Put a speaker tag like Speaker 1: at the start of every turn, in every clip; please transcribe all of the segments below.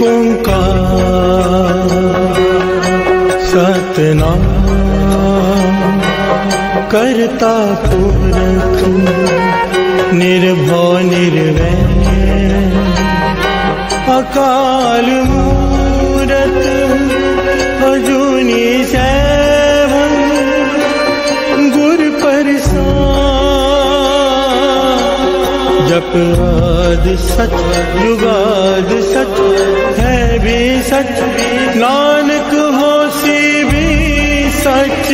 Speaker 1: ओंकार सतनाम करता पुरख निर्भव निर्वैर अकाल मूरत अजूनी सैभं गुर प्रसाद जप आदि सच जुगाद सच है भी सच नानक होसी भी सच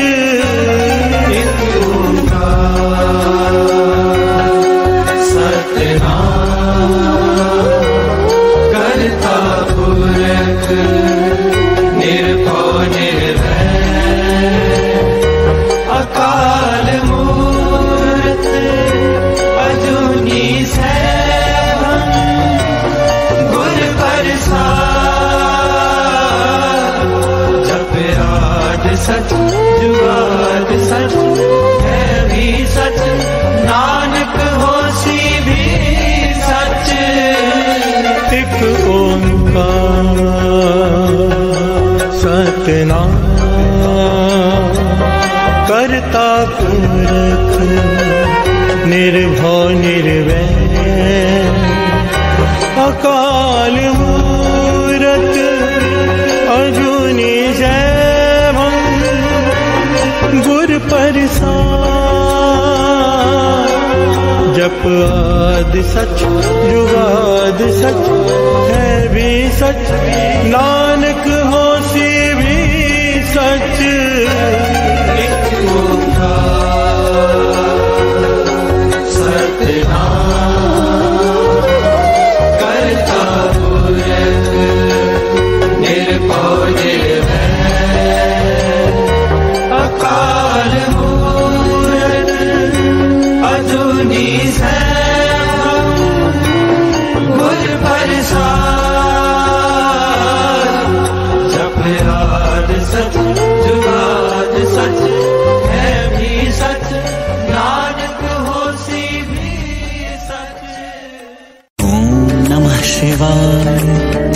Speaker 2: सच जुगाद सच है भी सच नानक होसी भी सच
Speaker 1: एक ओंकार सतनाम करता पुरख निर्भव निर्वैर अकाल मूरत अजूनी सैभं गुर प्रसाद जप आदि सच जुगाद सच है भी सच नानक होसी भी सच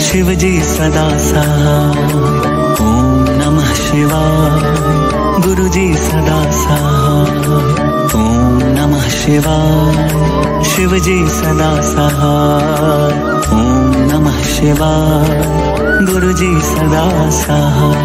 Speaker 2: शिव जी सदा सहाय। ओम नमः शिवाय। गुरु जी सदा सहाय। ओम नमः शिवाय। शिव जी सदा सहाय। ओम नमः शिवाय। गुरु जी सदा सहाय।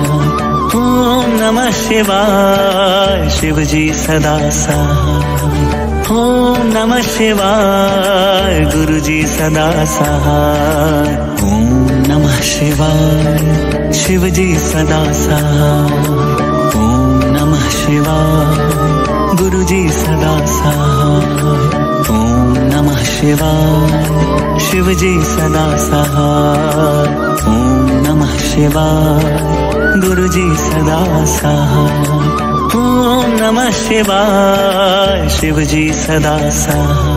Speaker 2: ओम नमः शिवाय। शिव जी सदा सहाय। ओम नमः शिवाय। गुरु जी सदा सहाय। ओम नमः शिवाय। शिव जी सदा सहाय। ओम नमः शिवाय। गुरु जी सदा सहाय। ओम नमः शिवाय। शिव जी सदा सहाय। ओम नमः शिवाय। गुरु जी सदा सहाय। ओम नमः शिवाय। शिव जी सदा सहाय।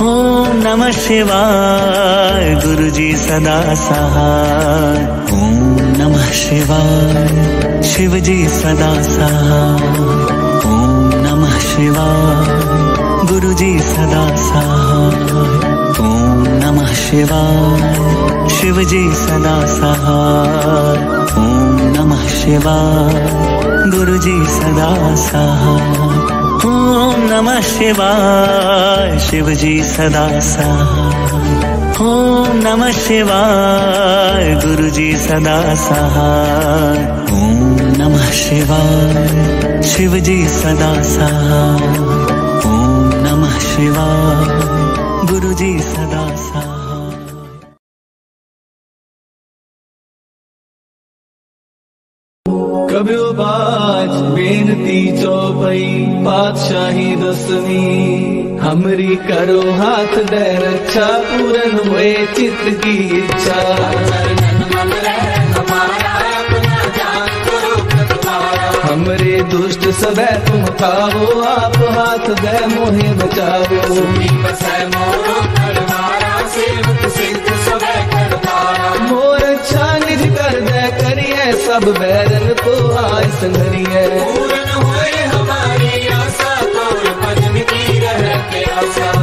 Speaker 2: ओम नमः शिवाय। गुरु जी सदा सहाय। ओम नमः शिवाय। शिव जी सदा सहाय। ओम नमः शिवाय। गुरु जी सदा सहाय। ओम नमः शिवाय। शिव जी सदा सहाय। ओम नमः शिवाय। गुरु जी सदा सहाय। ओम नमः शिवाय। शिव जी सदा सहाय। ओम नमः शिवाय। गुरु जी सदा सहाय। ओम नमः शिवाय। शिव जी सदा सहाय। ओम नमः शिवाय। गुरु जी सदा सहाय।
Speaker 3: कब्यो बाज बेनती चौपई पातशाही दसवीं हमरी करो हाथ दे रक्षा पूरन हुए चित्त की इच्छा। हमरे दुष्ट सबे तुम खाओ आप हाथ दे मोहे बचाओ। मोर अच्छा निज कर दे करिए सब बैरन को आय संगरिए।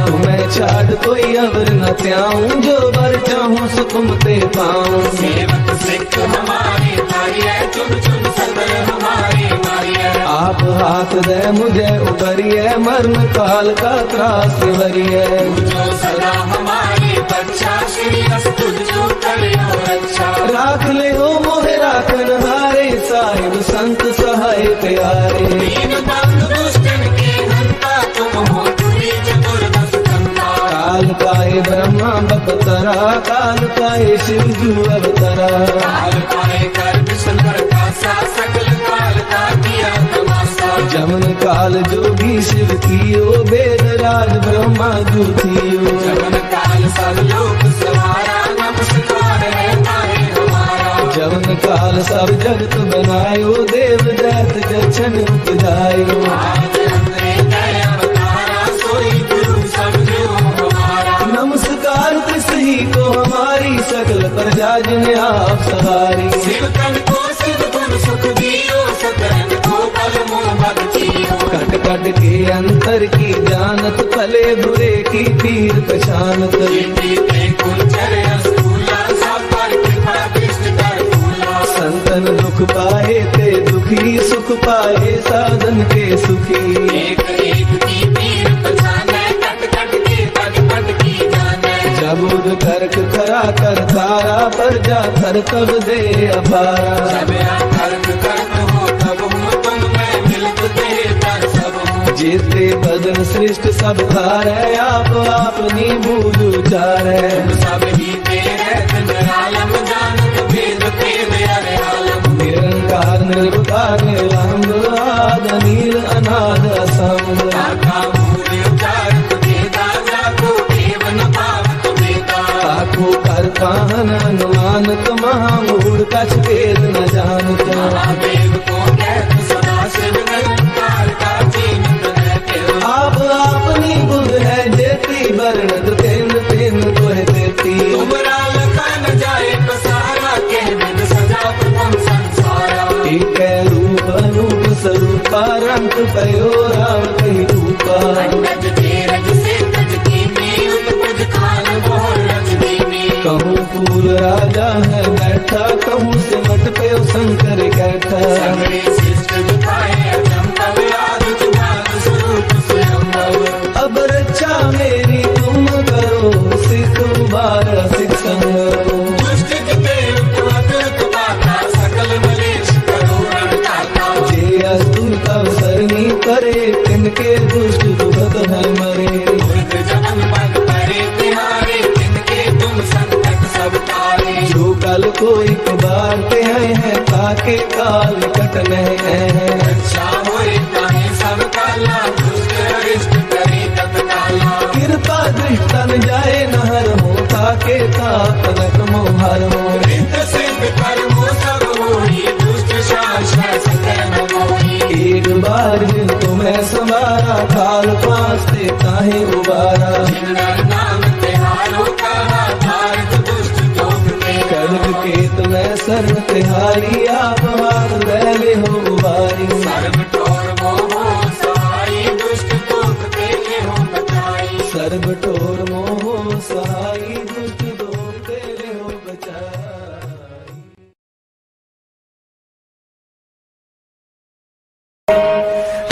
Speaker 3: तुम्हें छाड़ कोई अवर न त्याऊं, जो बर चाहूं सो तुम ते पाऊं।
Speaker 4: सेवक सिख हमारे मारिए, चुन चुन सदर हमारे मारिए।
Speaker 3: आप हाथ दे मुझे उबरिए, मरण काल का त्रास वरिए।
Speaker 4: जो सदा हमारी बच्चा, श्री अस्तु जो करियो रक्षा।
Speaker 3: राख ले हो मोहे राखन हारे, साहिब संत सहाय प्यारे।
Speaker 4: दीन बंधु दुष्टन के हंता, तुम हो तुरी चतुर्दश कंता।
Speaker 3: काल पाए ब्रह्मा बपतरा, काल पाए शिव जू अवतरा।
Speaker 4: काल पाए कर विष्णु का सा, सकल काल का किया तमाशा।
Speaker 3: जमन काल जोगी शिव कियो, वेद राज ब्रह्मा जू थियो।
Speaker 4: जमन काल सब लोक सवारा, नमस्कार है तारे हमारा।
Speaker 3: जमन काल सब जगत बनायो, देव दैत जछन उपजायो।
Speaker 4: आज हमने दया अवतारा, सोई गुरु समझो हमारा।
Speaker 3: नमस्कार सही को हमारी, सकल प्रजा जिन्हें आप सवारी।
Speaker 4: शिव तन को शिव गुण सुख दियो, सतरन को पल मोह मत जियो।
Speaker 3: कट कट के अंतर की जानत, भले बुरे की पीर पहचानत।
Speaker 4: जीते कुंजर रसूला, सब पर कृपा दृष्टि कर फूला।
Speaker 3: संतन दुख पाए ते दुखी, सुख पाए साधन के सुखी।
Speaker 4: एक एक की पीर पहचाने, कट कट के पट पट की जाने।
Speaker 3: जबुद करक करा कर तारा, पर जा कर तब दे अपारा।
Speaker 4: जब कर्म कर्म हो तब हो, तुम मैं मिलत दे कर सब हो।
Speaker 3: जेते बदन सृष्ट सब धारे, आप अपनी बूझ उचारे।
Speaker 4: सब ही तेरे निरालम, जानत भेद भेद अरे आलम।
Speaker 3: निरंकार निर्विकार निरंग, आद नील अनाद असंग।
Speaker 4: काका मूल उचारत भेदा, जाको देव न पावत भेदा।
Speaker 3: आखो कर पाहन अनुमानत, महामूढ़ कछ भेद न जानत।
Speaker 4: महादेव को कहत सदा शिव, निरंकार का जीवित रहते हो।
Speaker 3: आप अपनी बुध है जेती, वर्णत तेन तेन तोह देती।
Speaker 4: तुमरा लखा न जाए पसारा, कह बिन सजा प्रथम संसारा।
Speaker 3: एक रूप अनूप स्वरूपा, रंग पयो राम कही रूपा।
Speaker 4: अंडज तेरज से तज कीनी, उपज खान मोहर रजनीनी।
Speaker 3: कहूँ फूल राजा है बैठा, कहूँ सिमट पे शंकर कैठा।
Speaker 4: सगळे शिष्ट दिखाए अचंभव, आदि जुगाद स्वरूप स्वयंभव।
Speaker 3: अब रक्षा मेरी तुम करो, सिख उबारा सिख संगरो।
Speaker 4: दुष्ट जिते उपवत तुबाता, सकल मलेश करो रणदाता।
Speaker 3: जे अस्तुत अवसरनी करे, तिनके दुष्ट दुखत है मरे।
Speaker 4: दुर्ग जमन पद परे तिहारे, तिनके तुम संकट सब तारे।
Speaker 3: जो कल को एक बार ते हैं, ताके काल कट नहीं है।
Speaker 4: रक्षा होए ताहे सब काला, दुष्ट अरिष्ट करे तत्काला।
Speaker 3: कृपा दृष्टन जाए नहर हो, ताके ताकनक मोहर हो।
Speaker 4: रित सिद्ध कर्मो सब होई, दुष्ट शासन सतह न मोही।
Speaker 3: एक बार जिनको मैं संवारा, काल पास ते काहे उबारा।
Speaker 4: जिनका नाम तिहारो कहा, भारत दुष्ट लोक में।
Speaker 3: कर्म के तुम्हें सर्व तिहारी, आप हाथ ले हो उबारी।
Speaker 4: सर्व टोर मोह सहाई, दुष्ट लोक तेरे हो बचाई।
Speaker 3: सर्व टोर मोह सहाई, दुष्ट लोक तेरे हो बचाई।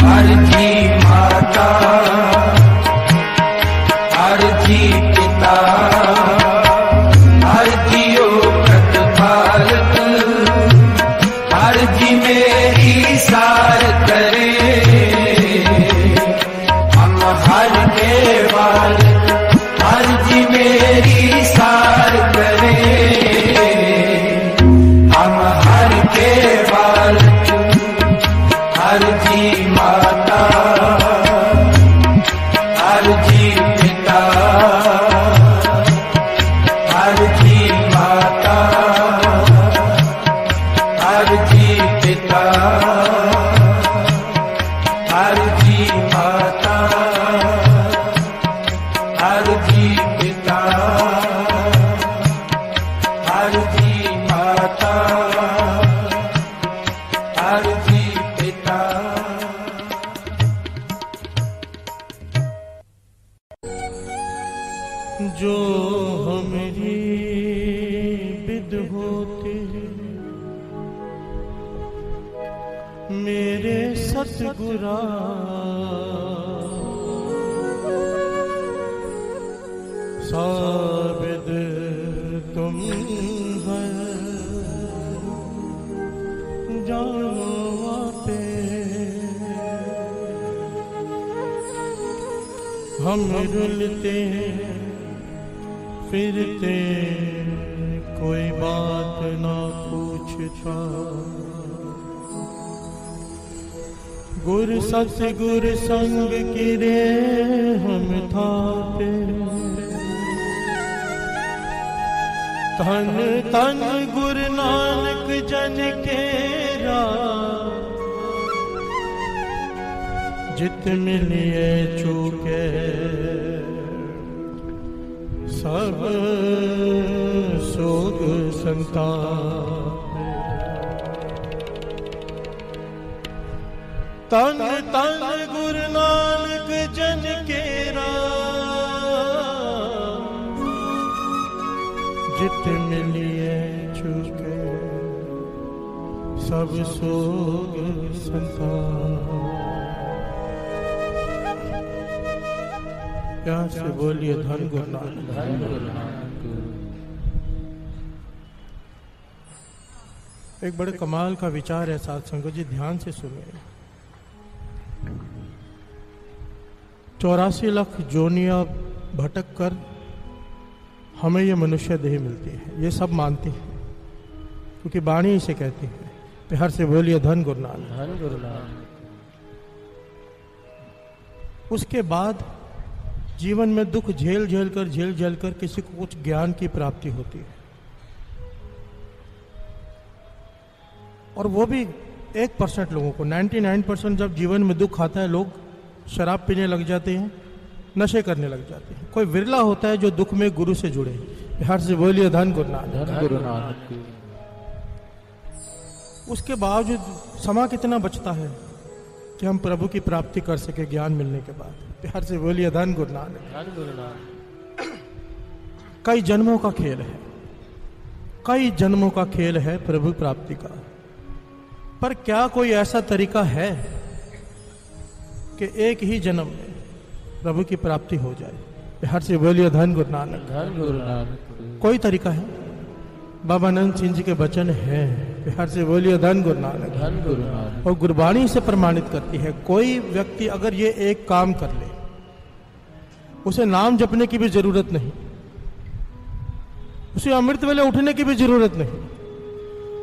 Speaker 4: हर जी माता, हर जी पिता, हर जियो प्रतिपालक, हर जी मेरी सार करे। हम हर के बालक, हर जी मेरी सार करे। हम हर के बालक, हर जी माता, हर जी पिता, हर जी माता, हर जी पिता, हर जी माता, हर जी पिता, हर जी माता, हर जी पिता।
Speaker 1: होते मेरे सतगुरा, साबिद तुम है जानो आपे। हम रुलते फिरते कोई बात ना पूछता, गुर सतगुर संग किरे हम थाते। धन धन गुरु नानक जन केरा, जित मिलिए चूके सब सोग संताप। तन तन गुरु नानक जन केरा, जित मिलिए चूके सब सोग संताप। प्यार से बोलिए धन गुरु नानक, धन गुरु नानक। एक बड़े कमाल का विचार है साथ संगत जी, ध्यान से सुनिए। 84 लाख जोनियां भटक कर हमें ये मनुष्य देह मिलती है, ये सब मानते हैं क्योंकि वाणी इसे कहती है। प्यार से बोलिए धन गुरु नानक, धन गुरु नानक। उसके बाद जीवन में दुख झेल झेल कर किसी को कुछ ज्ञान की प्राप्ति होती है, और वो भी 1% लोगों को। 99% जब जीवन में दुख आता है लोग शराब पीने लग जाते हैं, नशे करने लग जाते हैं। कोई विरला होता है जो दुख में गुरु से जुड़े। बिहार से बोलिए धन गुरु नानक, धन गुरु नानक। उसके बावजूद समय कितना बचता है कि हम प्रभु की प्राप्ति कर सके ज्ञान मिलने के बाद। बिहार से बोलिए धन गुरु नानक, धन गुरु नानक। कई जन्मों का खेल है, कई जन्मों का खेल है प्रभु प्राप्ति का। पर क्या कोई ऐसा तरीका है कि एक ही जन्म में प्रभु की प्राप्ति हो जाए? बिहार से बोलिए धन गुरु नानक, धन गुरु नानक। कोई तरीका है? बाबा नंद सिंह जी के वचन हैं। बिहार से बोलिए धन गुरु नानक, धन गुरु नानक। और गुरबाणी से प्रमाणित करती है, कोई व्यक्ति अगर ये एक काम कर ले, उसे नाम जपने की भी जरूरत नहीं, उसे अमृत वेले उठने की भी जरूरत नहीं,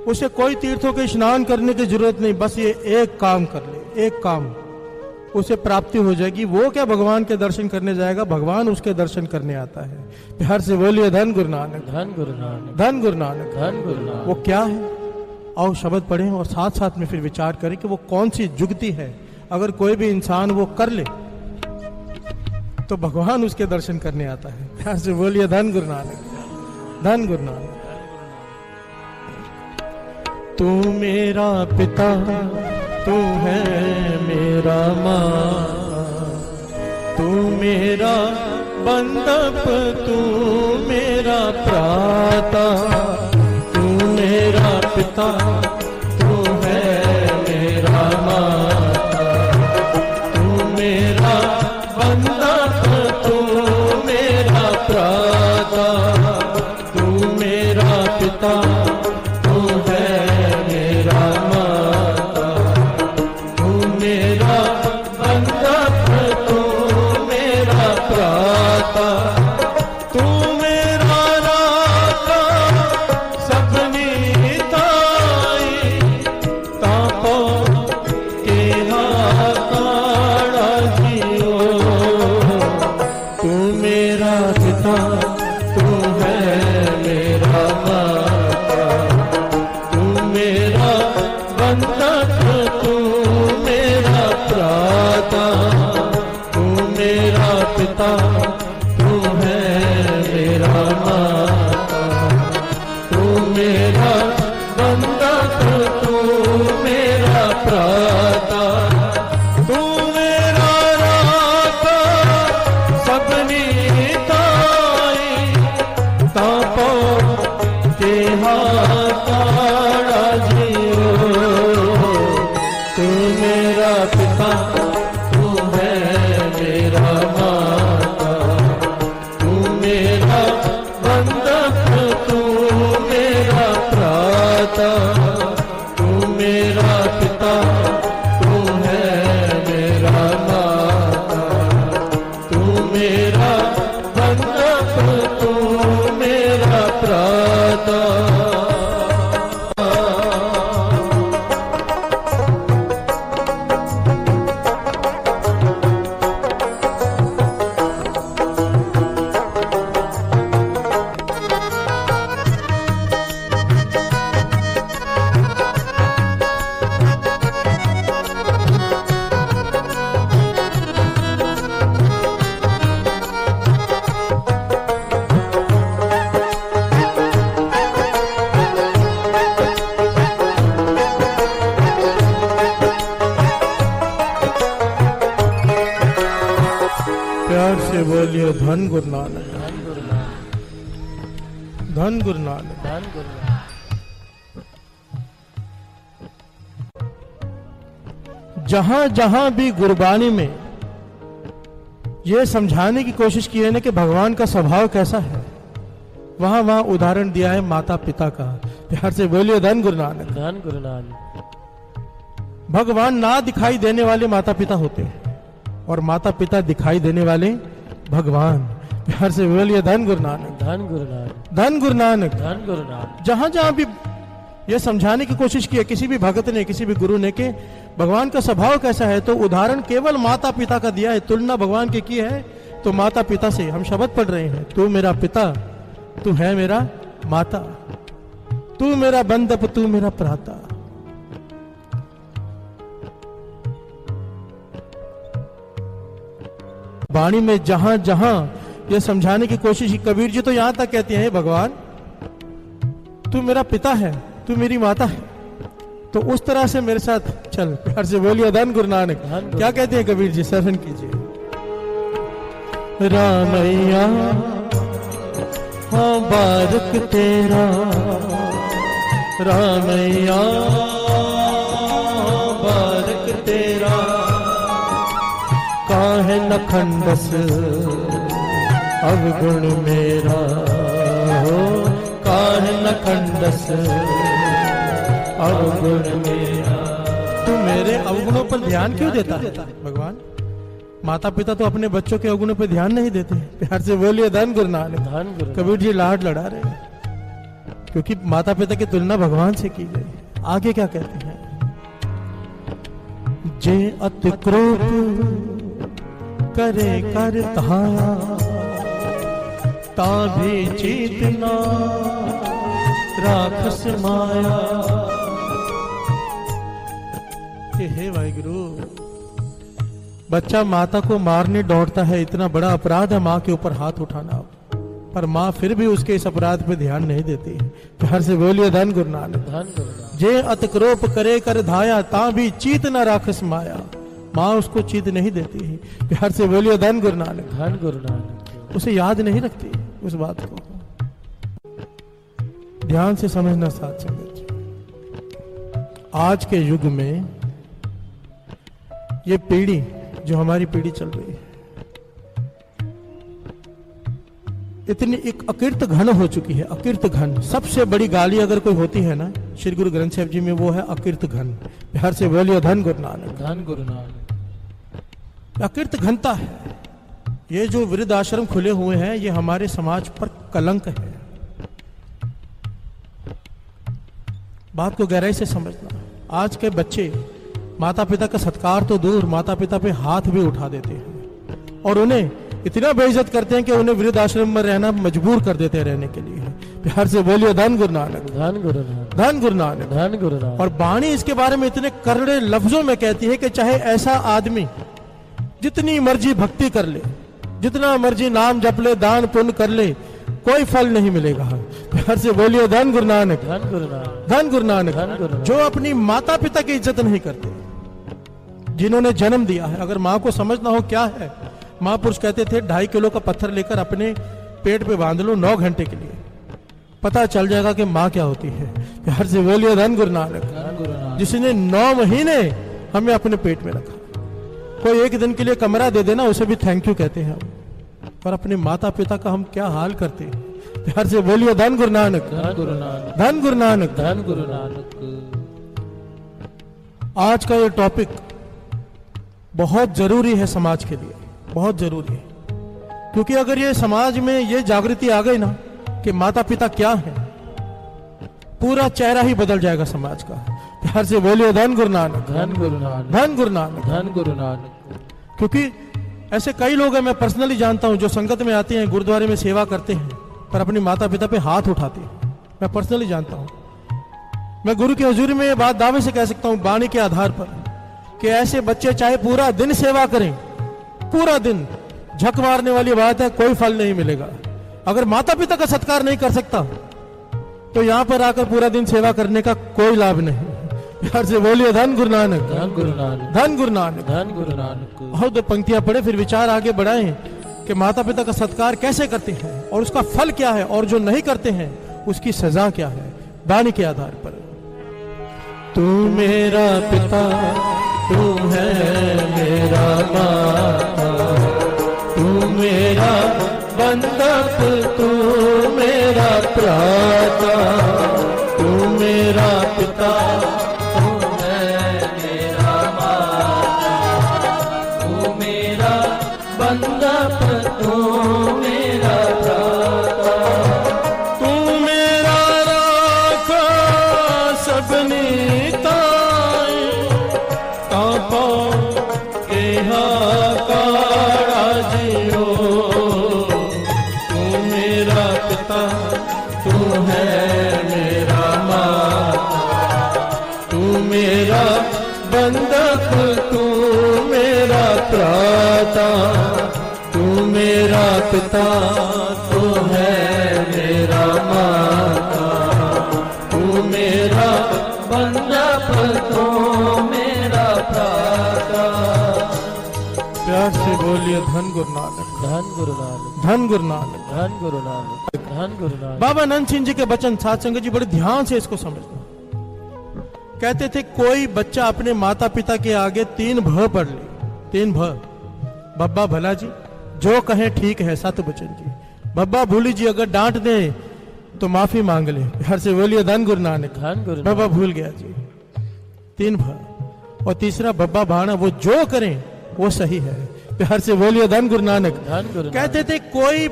Speaker 1: उसे कोई तीर्थों के स्नान करने की जरूरत नहीं, बस ये एक काम कर ले, एक काम, उसे प्राप्ति हो जाएगी। वो क्या भगवान के दर्शन करने जाएगा, भगवान उसके दर्शन करने आता है। बिहार से बोलिए धन गुरु नानक, धन गुरु नानक, धन गुरु नानक, धन गुरु नानक। वो क्या है? आओ शब्द पढ़ें और साथ साथ में फिर विचार करें कि वो कौन सी जुगती है। अगर कोई भी इंसान वो कर ले तो भगवान उसके दर्शन करने आता है। बिहार से बोलिए धन गुरु नानक, धन गुरु नानक। तू मेरा पिता, तू है मेरा माँ, तू मेरा बंधप, तू मेरा प्राता। तू मेरा पिता, तू है मेरा माता, तू मेरा बंधप, तू मेरा प्राता। तू मेरा पिता, तू है मेरा माता, तू मेरा बंधप, तू मेरा प्राता। तू मेरा राता सबनी ताई, तापो के हाकाड़ा जियो। तू मेरा पिता, तू है मेरा माता, तू मेरा बंधप, तू मेरा प्राता। तू मेरा पिता, तू है मेरा माता, तू मेरा बंधप, तू मेरा प्राता। तू मेरा राता सबनी ताई, तापो के हाथाड़ा जियो, तू मेरा पिता, तू है मेरा माता, तू मेरा बंधक, तू मेरा भ्राता, तू मेरा पिता, तू है मेरा माता, तू मेरा बंधक, तू मेरा भ्राता। प्यार से बोलिए धन गुरु नानक, धन गुरु नानक, धन गुरु नानक। जहां जहां भी गुरबानी में यह समझाने की कोशिश की है ना कि भगवान का स्वभाव कैसा है, वहां वहां उदाहरण दिया है माता पिता का। प्यार से बोलिए धन गुरु नानक, धन गुरु नानक। भगवान ना दिखाई देने वाले माता पिता होते हैं और माता पिता दिखाई देने वाले भगवान। प्यार से बोलिए धन गुरु नानक, धन गुरु नानक, धन गुरु नानक, धन गुरु नानक। जहां जहां भी यह समझाने की कोशिश की है किसी भी भगत ने, किसी भी गुरु ने, कि भगवान का स्वभाव कैसा है, तो उदाहरण केवल माता पिता का दिया है। तुलना भगवान की की है तो माता पिता से। हम शब्द पढ़ रहे हैं, तू मेरा पिता, तू है मेरा माता, तू मेरा बंधप, तू मेरा भ्राता। वाणी में जहां जहां यह समझाने की कोशिश, कबीर जी तो यहां तक कहते हैं भगवान तू मेरा पिता है, तू मेरी माता है, तो उस तरह से मेरे साथ चल। प्यार से बोलिए धन गुरु नानक। क्या कहते हैं कबीर जी, श्रवण कीजिए। रामैया हाँ बारक तेरा, रामैया बारक तेरा, काहे न खंडस अवगुण मेरा हो, काहे न खंडस अवगुण मेरा। तू मेरे अवगुणों पर ध्यान क्यों देता है भगवान? माता पिता तो अपने बच्चों के अवगुणों पर ध्यान नहीं देते। प्यार से बोलिए धन गुरु नानक, धन गुरु। कबीर जी लाड लड़ा रहे हैं क्योंकि माता पिता की तुलना भगवान से की गई। आगे क्या कहते हैं, जे अति क्रोध करे कर धाया, ताभी चेतना राखस माया। हे वाहिगुरु, बच्चा माता को मारने दौड़ता है, इतना बड़ा अपराध है माँ के ऊपर हाथ उठाना, पर माँ फिर भी उसके इस अपराध पे ध्यान नहीं देती है। प्यार से बोलिए धन गुरु नानक, धन गुरु। जे अत क्रोध करे कर धाया, ता भी चीत न राखस माया। माँ उसको चीत नहीं देती है। प्यार से बोलिए धन गुरु नानक, धन गुरु नानक। उसे याद नहीं रखती उस बात को। ध्यान से समझना साथ संगत। आज के युग में ये पीढ़ी जो हमारी पीढ़ी चल रही है, इतनी एक अकीर्त घन हो चुकी है। अकीर्त घन, सबसे बड़ी गाली अगर कोई होती है ना श्री गुरु ग्रंथ साहिब जी में, वो है अकीर्त घन। प्यार से बोलिए धन गुरु नानक, धन गुरु नानक। अकीर्त घनता है। ये जो वृद्ध आश्रम खुले हुए हैं, ये हमारे समाज पर कलंक है। बात को गहराई से समझना। आज के बच्चे माता पिता का सत्कार तो दूर, माता पिता पे हाथ भी उठा देते हैं और उन्हें इतना बेइज्जत करते हैं कि उन्हें वृद्ध आश्रम में रहना मजबूर कर देते हैं रहने के लिए। प्यार से बोलिए धन गुरु नानक, धन गुरु नानक, धन गुरु नानक, धन गुरु नानक। और वाणी इसके बारे में इतने करड़े लफ्जों में कहती है कि चाहे ऐसा आदमी जितनी मर्जी भक्ति कर ले, जितना मर्जी नाम जप ले, दान पुण्य कर ले, कोई फल नहीं मिलेगा। प्यार से बोलिए धन गुरु नानक, धन गुरु नानक, धन गुरु नानक। जो अपनी माता पिता की इज्जत नहीं करते, जिन्होंने जन्म दिया है। अगर माँ को समझना हो क्या है, महापुरुष कहते थे 2.5 किलो का पत्थर लेकर अपने पेट पे बांध लो 9 घंटे के लिए, पता चल जाएगा कि माँ क्या होती है। प्यार से बोलिए धन गुरु नानक, जिसने 9 महीने हमें अपने पेट में रखा। कोई एक दिन के लिए कमरा दे देना उसे भी थैंक यू कहते हैं हम, पर अपने माता पिता का हम क्या हाल करते हैं। प्यार से बोलिए धन गुरु नानक,
Speaker 3: धन गुरु नानक,
Speaker 1: धन गुरु नानक,
Speaker 3: धन गुरु नानक।
Speaker 1: आज का ये टॉपिक बहुत जरूरी है समाज के लिए, बहुत जरूरी है। क्योंकि अगर ये समाज में ये जागृति आ गई ना कि माता पिता क्या है, पूरा चेहरा ही बदल जाएगा समाज का। प्यार से बोलिए धन गुरु नानक,
Speaker 3: धन गुरु नानक,
Speaker 1: धन गुरु नानक,
Speaker 3: धन गुरु नानक।
Speaker 1: क्योंकि ऐसे कई लोग हैं, मैं पर्सनली जानता हूं, जो संगत में आते हैं, गुरुद्वारे में सेवा करते हैं, पर अपने माता पिता पे हाथ उठाते हैं। मैं पर्सनली जानता हूं। मैं गुरु की हजूरी में ये बात दावे से कह सकता हूं, वाणी के आधार पर, कि ऐसे बच्चे चाहे पूरा दिन सेवा करें, पूरा दिन, झक मारने वाली बात है, कोई फल नहीं मिलेगा। अगर माता पिता का सत्कार नहीं कर सकता तो यहां पर आकर पूरा दिन सेवा करने का कोई लाभ नहीं। प्यार से बोलिए धन गुरु नानक,
Speaker 3: धन गुरु नानक,
Speaker 1: धन गुरु नानक,
Speaker 3: धन गुरु नानक।
Speaker 1: और 2 पंक्तियां पढ़े, फिर विचार आगे बढ़ाएं कि माता पिता का सत्कार कैसे करते हैं और उसका फल क्या है, और जो नहीं करते हैं उसकी सजा क्या है, वाणी के आधार पर। तू मेरा पिता, तू है मेरा माता, तू मेरा बंधक, तू मेरा प्राता, तू मेरा पिता, तू है मेरा माता, तू मेरा बंधक, तू मेरा प्राता, तू मेरा राखा सबनी ताई, कापा के हाकारा जियो, तू मेरा पिता, तू है मेरा माता, तू मेरा बंधक, तू मेरा प्राता, तू मेरा पिता, तू है मेरा माता, तू मेरा बंधक, तू मेरा प्राता। प्यार से बोलिए धन गुरु नानक,
Speaker 3: धन गुरु नानक,
Speaker 1: धन गुरु नानक,
Speaker 3: धन गुरु नानक, धन गुरु नानक।
Speaker 1: बाबा नंद सिंह जी के वचन, साध संगत जी, बड़े ध्यान से इसको समझना। कहते थे कोई बच्चा अपने माता पिता के आगे 3 भ पढ़ ले, 3 भ, बब्बा भला जी, जो कहे ठीक है सतबचन जी, बब्बा भूली जी, अगर डांट दे तो माफी मांग ले। प्यार से बोलिए धन गुरु नानक,
Speaker 3: धन गुरु
Speaker 1: बब्बा भूल गया जी, 3 भ। और तीसरा बब्बा भाना, वो जो करें वो सही है। प्यार से बोलिए धन गुरु नानक,
Speaker 3: धन गुरु नानक।
Speaker 1: कहते थे कोई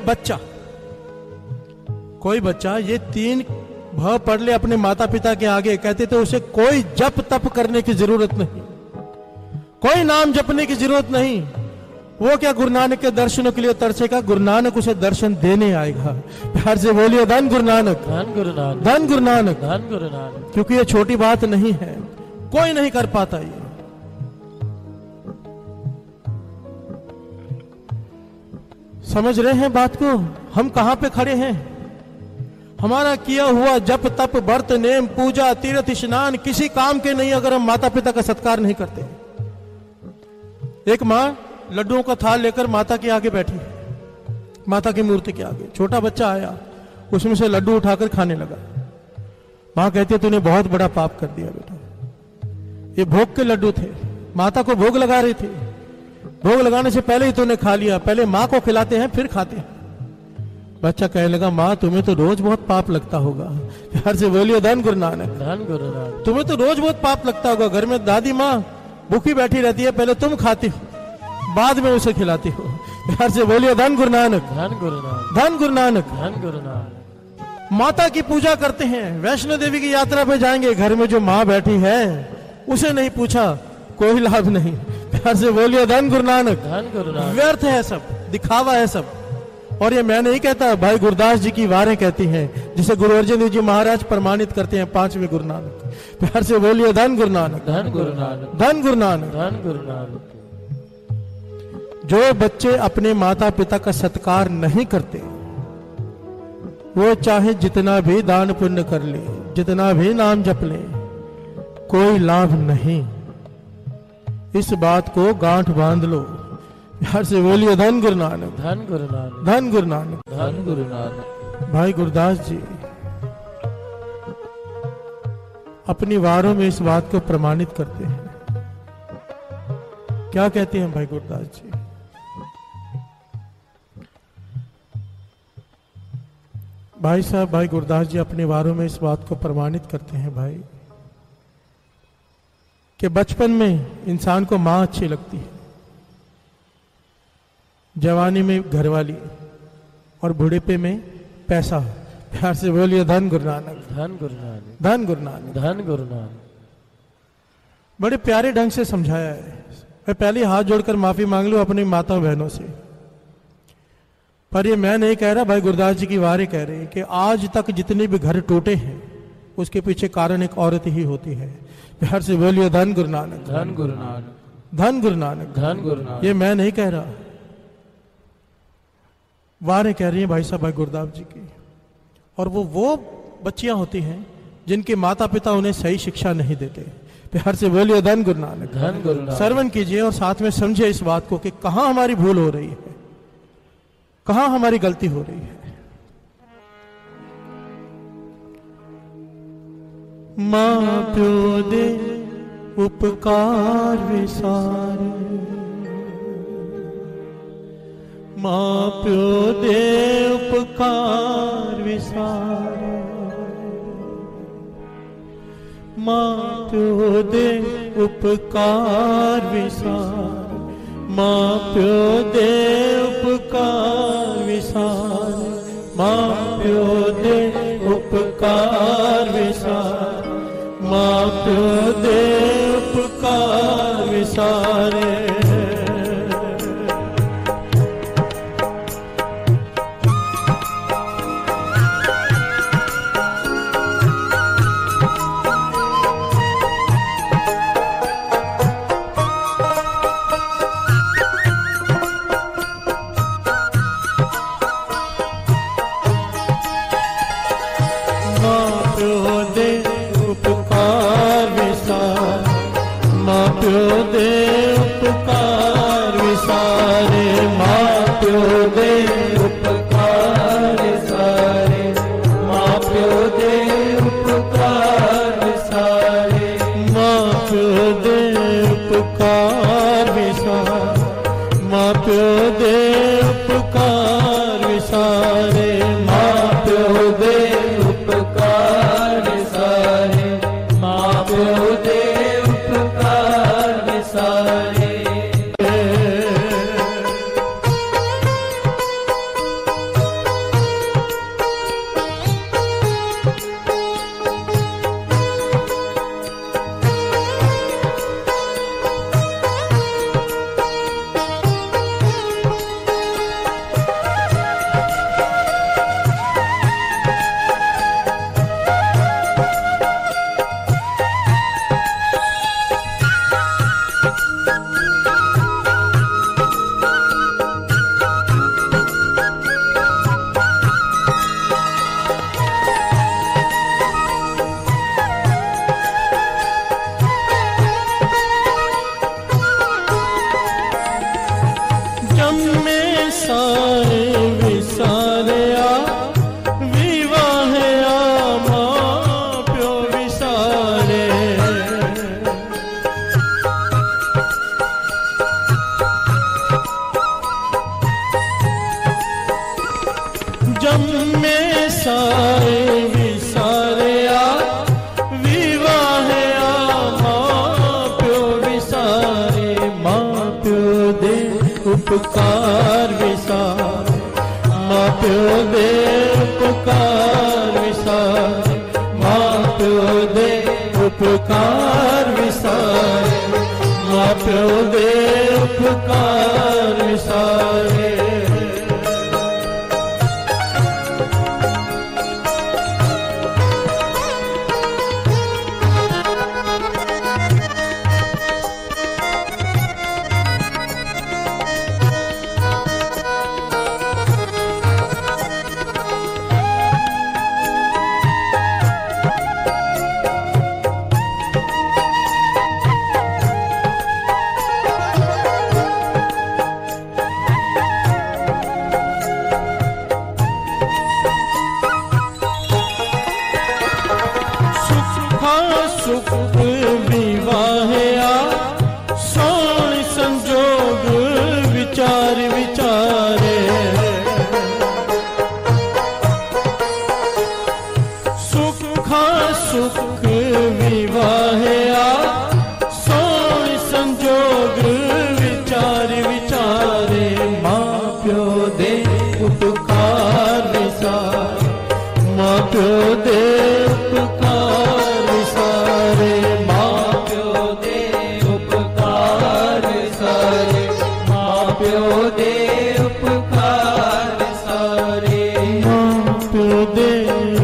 Speaker 1: बच्चा ये 3 भ पढ़ ले अपने माता पिता के आगे, कहते थे उसे कोई जप तप करने की जरूरत नहीं, कोई नाम जपने की जरूरत नहीं। वो क्या गुरु नानक के दर्शनों के लिए तरसेगा, गुरु नानक उसे दर्शन देने आएगा। प्यार से बोलिए धन गुरु नानक,
Speaker 3: धन गुरु नानक,
Speaker 1: धन गुरु नानक,
Speaker 3: धन गुरु नानक।
Speaker 1: क्योंकि ये छोटी बात नहीं है, कोई नहीं कर पाता ये। समझ रहे हैं बात को, हम कहां पे खड़े हैं। हमारा किया हुआ जप तप व्रत नेम पूजा तीर्थ स्नान किसी काम के नहीं अगर हम माता पिता का सत्कार नहीं करते। एक माँ लड्डुओं का थाल लेकर माता के आगे बैठी, माता की मूर्ति के आगे, छोटा बच्चा आया, उसमें से लड्डू उठाकर खाने लगा। माँ कहती है तूने बहुत बड़ा पाप कर दिया बेटा, ये भोग के लड्डू थे, माता को भोग लगा रही थी, भोग लगाने से पहले ही तूने खा लिया, पहले माँ को खिलाते हैं फिर खाते हैं। बच्चा कहने लगा माँ तुम्हें तो रोज बहुत पाप लगता होगा। प्यार से बोलिए धन गुरु नानक,
Speaker 3: धन गुरु नानक।
Speaker 1: तुम्हें तो रोज बहुत पाप लगता होगा, घर में दादी माँ भूखी बैठी रहती है, पहले तुम खाती हो बाद में उसे खिलाती हो। प्यार से बोलिए धन गुरु नानक,
Speaker 3: धन गुरु नानक,
Speaker 1: धन गुरु नानक।
Speaker 3: धन गुरु नानक।
Speaker 1: माता की पूजा करते हैं, वैष्णो देवी की यात्रा पे जाएंगे, घर में जो माँ बैठी है उसे नहीं पूछा, कोई लाभ नहीं। प्यार से बोलिए धन गुरु नानक,
Speaker 3: धन गुरु नानक।
Speaker 1: व्यर्थ है सब, दिखावा है सब। और ये मैं नहीं कहता, भाई गुरदास जी की वारें कहती हैं, जिसे गुरु अर्जन देव जी महाराज प्रमाणित करते हैं 5वें गुरु नानक। प्यार से बोलिए धन गुरु नानक,
Speaker 3: धन गुरु नानक,
Speaker 1: धन गुरु नानक।
Speaker 3: धन गुरु नानक।
Speaker 1: जो बच्चे अपने माता पिता का सत्कार नहीं करते, वो चाहे जितना भी दान पुण्य कर ले, जितना भी नाम जप ले, कोई लाभ नहीं। इस बात को गांठ बांध लो। प्यार से बोलिए धन गुरु नानक,
Speaker 3: धन गुरु नानक,
Speaker 1: धन गुरु नानक,
Speaker 3: धन गुरु नानक।
Speaker 1: भाई गुरदास जी अपनी वारों में इस बात को प्रमाणित करते हैं। क्या कहते हैं भाई गुरदास जी? भाई साहब, भाई गुरदास जी अपने वारों में इस बात को प्रमाणित करते हैं भाई कि बचपन में इंसान को मां अच्छी लगती है, जवानी में घरवाली और बुढ़ेपे में पैसा। प्यार से बोलिए धन गुरु नानक,
Speaker 5: धन गुरु नानक,
Speaker 1: धन गुरु नानक,
Speaker 5: धन गुरु नानक।
Speaker 1: बड़े प्यारे ढंग से समझाया है। मैं पहले हाथ जोड़कर माफी मांग लूं अपनी माताओं बहनों से, पर ये मैं नहीं कह रहा, भाई गुरदास जी की वारे कह रहे हैं कि आज तक जितने भी घर टूटे हैं उसके पीछे कारण एक औरत ही होती है। प्यार से बोलिए धन गुरु नानक,
Speaker 5: धन गुरु नानक,
Speaker 1: धन गुरु नानक,
Speaker 5: धन गुरु नानक।
Speaker 1: ये मैं नहीं कह रहा, वारे कह रही हैं भाई साहब भाई गुरदास जी की। और वो बच्चियां होती हैं जिनके माता पिता उन्हें सही शिक्षा नहीं देते। प्यार से बोलिए धन गुरु नानक,
Speaker 5: धन गुरु नानक।
Speaker 1: श्रवण कीजिए और साथ में समझिए इस बात को कि कहां हमारी भूल हो रही है, कहां हमारी गलती हो रही है। मां प्यो दे उपकार विसारे, मां प्यो दे उपकार विसारे, मां प्यो दे उपकार विसारे, मां प्यो दे उपकार विसारे, मां प्यो दे उपकार विसारे, मां प्यो दे उपकार विसारे। उपकार विसारे, मां प्यो दे उपकार विसारे, मां प्यो दे उपकार विसारे, मां प्यो दे उपकार विसारे। सुख विवाहया सोण संजोग विचार विचारे सुखा सुख विवाहया सोण संजोग विचार विचारे माँ प्यो दे उपकार विसार माँ प्यो दे उपकार विसारे माँ प्यो दे उपकार विसारे माँ प्यो दे उपकार विसारे माँ प्यो दे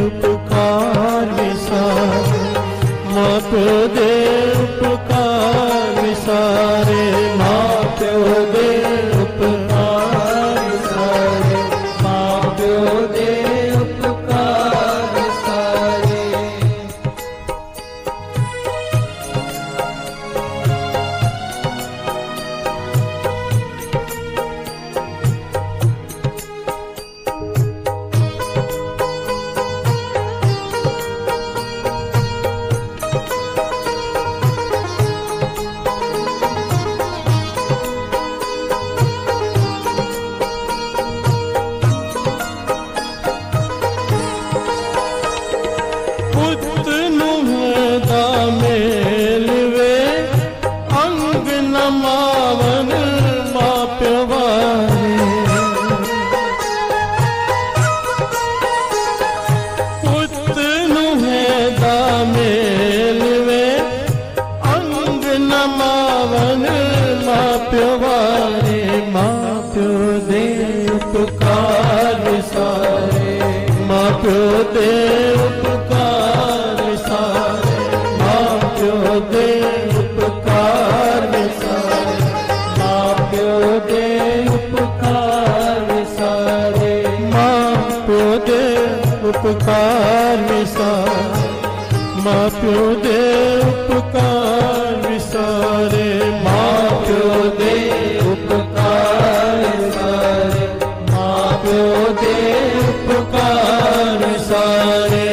Speaker 1: उपकार विसारे माँ प्यो दे उपकार विसारे माँ प्यो दे उपकार विसारे माँ प्यो दे उपकार विसारे पुत नुहदा मेलवे अंग नमावन माँ प्यवारे पुत नुहदा मेलवे अंग नमावन माँ प्यवारे माँ प्यो दे उपकार विसारे माँ प्यो दे उपकार विसारे माँ प्यो दे उपकार विसारे माँ प्यो दे उपकार विसारे माँ प्यो दे उपकार विसारे माँ प्यो दे उपकार विसारे माँ प्यो दे उपकार विसारे माँ प्यो दे उपकार विसारे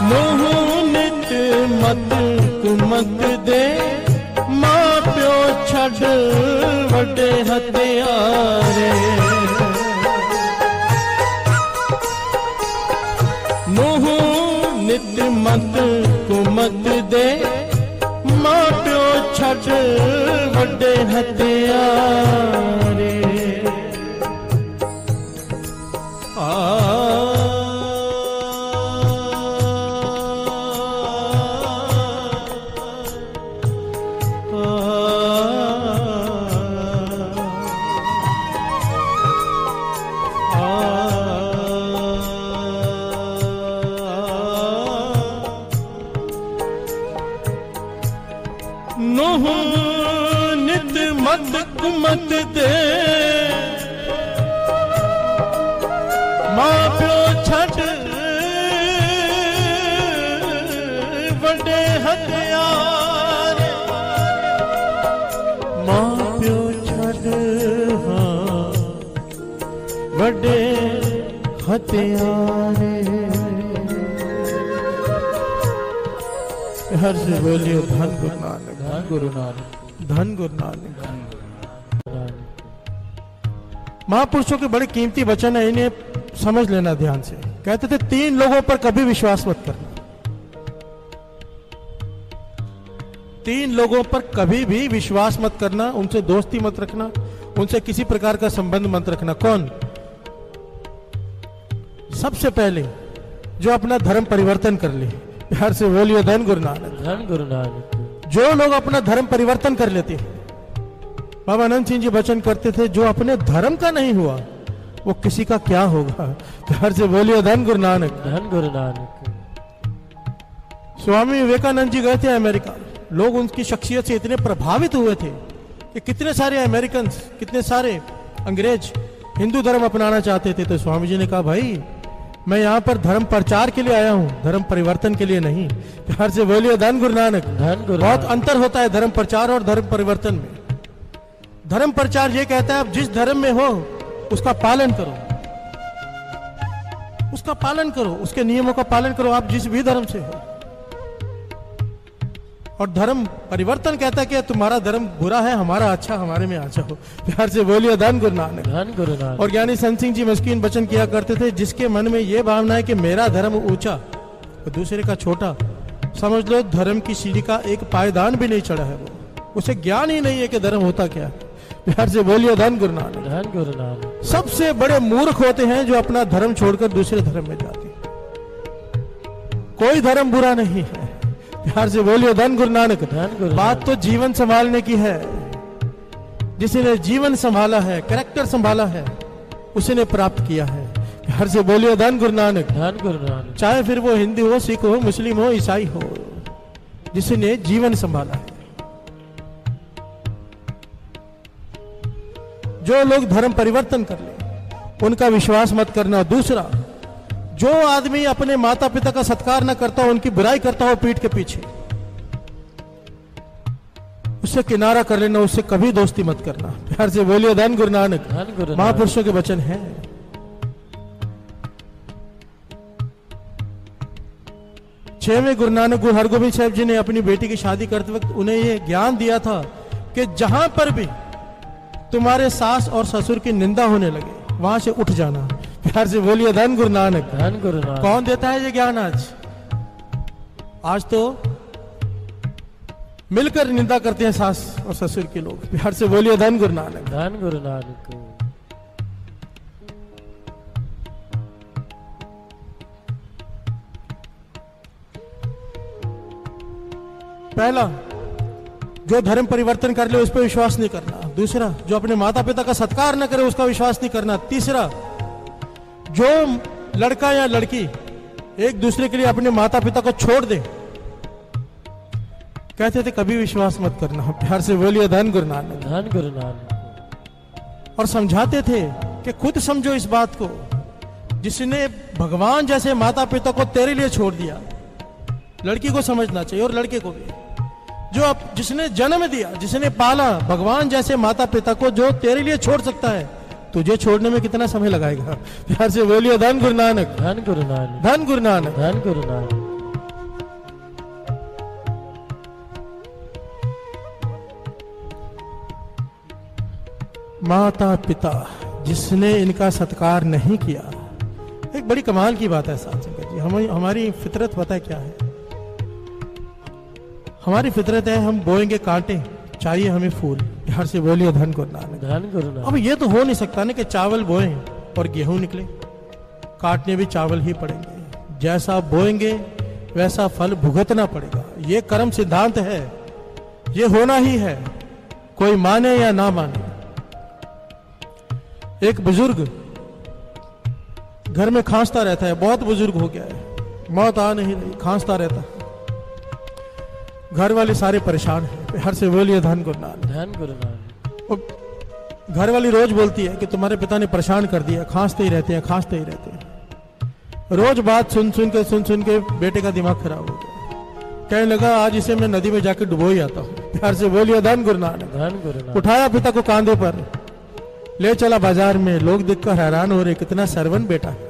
Speaker 1: मोह नित मत कुमत दे माँ प्यो छड़ वड्डे हथियारे मोह नित मत कुमत दे माँ प्यो छड़ वड्डे हथियारे नोह नित मत कुमत दे माँ प्यो छड़ वड्डे हथियार माँ प्यो छड़ हाँ वड्डे हथियारे हर से बोलियो धन गुरु नानक
Speaker 5: धन गुरु नानक
Speaker 1: धन गुरु नानक। महापुरुषों के बड़े कीमती वचन है, इन्हें समझ लेना ध्यान से। कहते थे 3 लोगों पर कभी विश्वास मत करना, 3 लोगों पर कभी भी विश्वास मत करना, उनसे दोस्ती मत रखना, उनसे किसी प्रकार का संबंध मत रखना। कौन? सबसे पहले जो अपना धर्म परिवर्तन कर ले। प्यार से बोलिए धन गुरु नानक।
Speaker 5: धन गुरु नानक।
Speaker 1: जो लोग अपना धर्म परिवर्तन कर लेते हैं, बाबा आनंद सिंह जी वचन करते थे, जो अपने धर्म का नहीं हुआ वो किसी का क्या होगा। प्यार से बोलिए धन गुरु नानक।
Speaker 5: धन गुरु नानक।
Speaker 1: स्वामी विवेकानंद जी गए थे अमेरिका। लोग उनकी शख्सियत से इतने प्रभावित हुए थे कि कितने सारे अमेरिकन, कितने सारे अंग्रेज हिंदू धर्म अपनाना चाहते थे। तो स्वामी जी ने कहा, भाई मैं यहाँ पर धर्म प्रचार के लिए आया हूँ, धर्म परिवर्तन के लिए नहीं। प्यार से बोलिए धन गुरु नानक।
Speaker 5: धन गुरु
Speaker 1: बहुत
Speaker 5: नानक।
Speaker 1: अंतर होता है धर्म प्रचार और धर्म परिवर्तन में। धर्म प्रचार ये कहता है आप जिस धर्म में हो उसका पालन करो, उसका पालन करो, उसके नियमों का पालन करो, आप जिस भी धर्म से हो। और धर्म परिवर्तन कहता है कि तुम्हारा धर्म बुरा है, हमारा अच्छा, हमारे में अच्छा हो। प्यार से बोलिए धन गुरु नानक।
Speaker 5: धन गुरु नानक।
Speaker 1: और ज्ञानी संत सिंह जी मस्कीन वचन किया करते थे, जिसके मन में यह भावना है कि मेरा धर्म ऊंचा और दूसरे का छोटा, समझ लो धर्म की सीढ़ी का एक पायदान भी नहीं चढ़ा है वो, उसे ज्ञान ही नहीं है कि धर्म होता क्या है। प्यार से बोलिए धन गुरु नानक।
Speaker 5: धन गुरु नानक।
Speaker 1: सबसे बड़े मूर्ख होते हैं जो अपना धर्म छोड़कर दूसरे धर्म में जाते हैं। कोई धर्म बुरा नहीं है। प्यार से बोलिए धन गुरु नानक।
Speaker 5: धन गुरु
Speaker 1: बात तो जीवन संभालने की है। जिसने जीवन संभाला है, कैरेक्टर संभाला है, उसी ने प्राप्त किया है। प्यार से बोलिए धन गुरु नानक।
Speaker 5: धन गुरु नानक।
Speaker 1: चाहे फिर वो हिंदू हो, सिख हो, मुस्लिम हो, ईसाई हो, जिसने जीवन संभाला है। जो लोग धर्म परिवर्तन कर ले उनका विश्वास मत करना। दूसरा, जो आदमी अपने माता पिता का सत्कार न करता हो, उनकी बुराई करता हो पीठ के पीछे, उससे किनारा कर लेना, उससे कभी दोस्ती मत करना। प्यार से बोलिए धन गुरु नानक।
Speaker 5: धन गुरु नानक।
Speaker 1: महापुरुषों के वचन हैं। छठवें गुरु नानक गुरु हरगोबिंद साहब जी ने अपनी बेटी की शादी करते वक्त उन्हें यह ज्ञान दिया था कि जहां पर भी तुम्हारे सास और ससुर की निंदा होने लगे वहां से उठ जाना। प्यार से बोलिए धन गुरु नानक।
Speaker 5: धन गुरु नानक।
Speaker 1: कौन देता है ये ज्ञान आज? आज तो मिलकर निंदा करते हैं सास और ससुर के लोग। प्यार से बोलिए धन गुरु नानक।
Speaker 5: धन गुरु नानक।
Speaker 1: पहला, जो धर्म परिवर्तन कर ले उस पर विश्वास नहीं करना। दूसरा, जो अपने माता पिता का सत्कार न करे उसका विश्वास नहीं करना। तीसरा, जो लड़का या लड़की एक दूसरे के लिए अपने माता पिता को छोड़ दे, कहते थे कभी विश्वास मत करना। प्यार से बोलिए धन गुरु नानक।
Speaker 5: धन गुरु नानक।
Speaker 1: और समझाते थे कि खुद समझो इस बात को, जिसने भगवान जैसे माता पिता को तेरे लिए छोड़ दिया, लड़की को समझना चाहिए और लड़के को भी। जो अब जिसने जन्म दिया, जिसने पाला, भगवान जैसे माता पिता को जो तेरे लिए छोड़ सकता है, तुझे छोड़ने में कितना समय लगाएगा? प्यार से बोलिए धन गुरु नानक।
Speaker 5: धन गुरु नानक।
Speaker 1: धन गुरु नानक।
Speaker 5: धन गुरु नानक।
Speaker 1: माता पिता जिसने इनका सत्कार नहीं किया, एक बड़ी कमाल की बात है साथ संगत जी। हमारी फितरत पता है क्या है? हमारी फितरत है हम बोएंगे कांटे, चाहिए हमें फूल। प्यार से बोलिए धन गुरु नानक।
Speaker 5: धन गुरु नानक।
Speaker 1: अब ये तो हो नहीं सकता ना कि चावल बोएं और गेहूं निकले, काटने भी चावल ही पड़ेंगे। जैसा बोएंगे वैसा फल भुगतना पड़ेगा। ये कर्म सिद्धांत है, ये होना ही है, कोई माने या ना माने। एक बुजुर्ग घर में खांसता रहता है, बहुत बुजुर्ग हो गया है, मौत आ नहीं रही, खांसता रहता है। घर वाले सारे परेशान हैं। प्यार से बोलिए धन गुरु नानक।
Speaker 5: धन गुरु नानक।
Speaker 1: घर वाली रोज बोलती है कि तुम्हारे पिता ने परेशान कर दिया, खांसते ही रहते हैं, खांसते ही रहते हैं। रोज बात सुन सुन के बेटे का दिमाग खराब हो गया। कहने लगा आज इसे मैं नदी में जाकर डुबो ही आता हूँ। प्यार से बोलिए धन गुरु नानक।
Speaker 5: धन गुरु नानक।
Speaker 1: उठाया पिता को कांधे पर, ले चला बाजार में। लोग देखकर हैरान हो रहे, कितना सरवन बेटा है,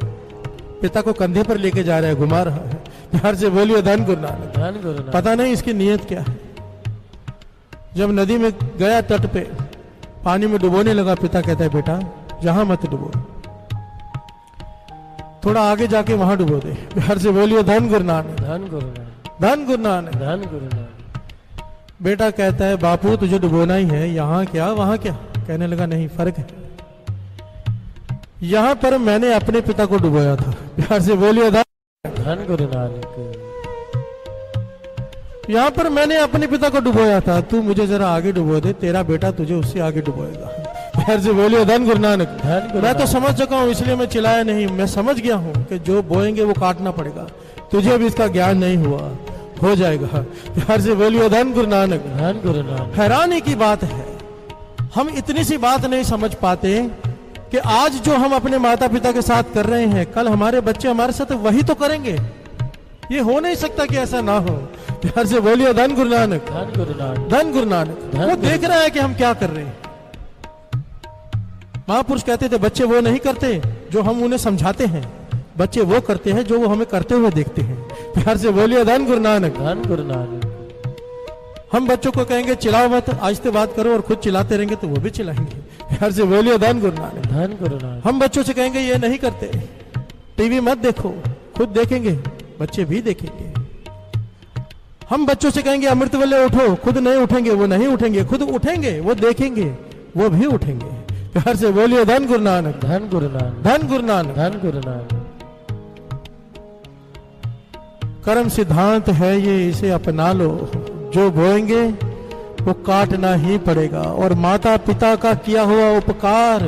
Speaker 1: पिता को कंधे पर लेके जा रहा है, घुमा रहा है। प्यार से बोलिए धन गुरु नानक।
Speaker 5: धन गुरु नानक।
Speaker 1: पता नहीं इसकी नीयत क्या है। जब नदी में गया, तट पे पानी में डुबोने लगा, पिता कहता है बेटा यहां मत डुबो, थोड़ा आगे जाके वहां डुबो दे। प्यार से बोलिए धन गुरु नानक।
Speaker 5: धन गुरु नानक।
Speaker 1: धन गुरु नानक।
Speaker 5: धन गुरु नानक।
Speaker 1: बेटा कहता है बापू तुझे डुबोना ही है, यहां क्या वहां क्या? कहने लगा नहीं, फर्क है। यहां पर मैंने अपने पिता को डुबोया था। प्यार से बोलिए
Speaker 5: धन गुरु नानक।
Speaker 1: यहां पर मैंने अपने पिता को डुबोया था, तू मुझे जरा आगे डुबो दे, तेरा बेटा तुझे उससे आगे डुबोएगा। प्यार से बोलिए धन गुरु नानक।
Speaker 5: धन गुरु
Speaker 1: मैं तो
Speaker 5: नानक।
Speaker 1: समझ चुका हूँ, इसलिए मैं चिल्लाया नहीं। मैं समझ गया हूँ कि जो बोएंगे वो काटना पड़ेगा। तुझे अभी इसका ज्ञान नहीं हुआ, हो जाएगा। प्यार से बोलिए धन गुरु नानक।
Speaker 5: धन गुरु नानक।
Speaker 1: हैरानी की बात है, हम इतनी सी बात नहीं समझ पाते कि आज जो हम अपने माता पिता के साथ कर रहे हैं, कल हमारे बच्चे हमारे साथ वही तो करेंगे। ये हो नहीं सकता कि ऐसा ना हो। प्यार से बोलिए धन गुरु नानक।
Speaker 5: धन गुरु नानक।
Speaker 1: धन गुरु नानक।
Speaker 5: धन
Speaker 1: वो
Speaker 5: गुरु
Speaker 1: देख रहा है कि हम क्या कर रहे हैं। महापुरुष कहते थे बच्चे वो नहीं करते जो हम उन्हें समझाते हैं, बच्चे वो करते हैं जो वो हमें करते हुए देखते हैं। प्यार से बोलिए धन गुरु नानक।
Speaker 5: धन गुरु नानक।
Speaker 1: हम बच्चों को कहेंगे चिल्लाओ मत, आहिस्ते बात करो, और खुद चिल्लाते रहेंगे तो वो भी चिल्लाएंगे। प्यार से बोलिए धन गुरु नानक।
Speaker 5: धन गुरु नानक।
Speaker 1: हम बच्चों से कहेंगे ये नहीं करते, टीवी मत देखो, खुद देखेंगे, बच्चे भी देखेंगे। हम बच्चों से कहेंगे अमृत वेले उठो, खुद नहीं उठेंगे, वो नहीं उठेंगे, खुद उठेंगे, वो देखेंगे, वो भी उठेंगे। प्यार से बोलिए धन गुरु नानक।
Speaker 5: धन गुरु नानक।
Speaker 1: धन गुरु नानक।
Speaker 5: धन गुरु नानक।
Speaker 1: कर्म सिद्धांत है ये, इसे अपना लो। जो बोएंगे वो काटना ही पड़ेगा। और माता पिता का किया हुआ उपकार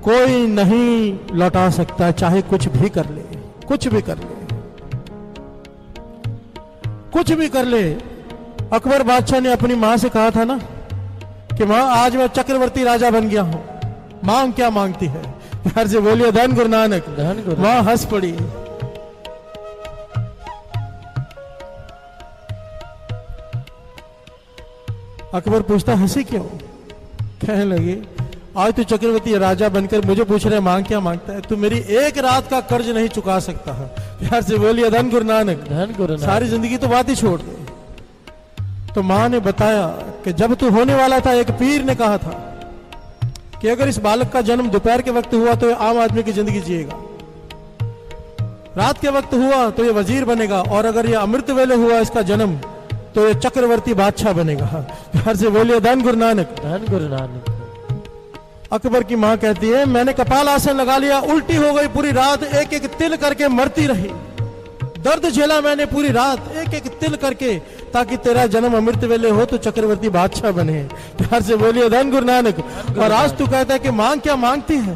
Speaker 1: कोई नहीं लौटा सकता, चाहे कुछ भी कर ले, कुछ भी कर ले, कुछ भी कर ले। अकबर बादशाह ने अपनी मां से कहा था ना कि मां आज मैं चक्रवर्ती राजा बन गया हूं, मांग क्या मांगती है? प्यार से बोलिए धन गुरु नानक।
Speaker 5: धन गुरु।
Speaker 1: मां हंस पड़ी। अकबर पूछता हंसी क्यों? कहने लगे आज तू चक्रवर्ती राजा बनकर मुझे पूछ रहे मांग क्या मांगता है? तू मेरी एक रात का कर्ज नहीं चुका सकता है। प्यार से बोलिए धन गुरु नानक।
Speaker 5: धन गुरु नानक।
Speaker 1: सारी जिंदगी तो बात ही छोड़ दे। तो मां ने बताया कि जब तू होने वाला था, एक पीर ने कहा था कि अगर इस बालक का जन्म दोपहर के वक्त हुआ तो ये आम आदमी की जिंदगी जिएगा, रात के वक्त हुआ तो ये वजीर बनेगा, और अगर ये अमृत वेले हुआ इसका जन्म तो ये चक्रवर्ती बादशाह बनेगा। प्यार से बोलिए धन गुरु नानक।
Speaker 5: धन गुरु नानक।
Speaker 1: अकबर की मां कहती है मैंने कपाल आसन लगा लिया, उल्टी हो गई पूरी रात, एक एक तिल करके मरती रही, दर्द झेला मैंने पूरी रात, एक एक तिल करके, ताकि तेरा जन्म अमृत वेले हो तो चक्रवर्ती बादशाह बने। प्यार से बोलिए धन गुरु नानक। और आज तू कहता है कि मांग क्या मांगती है,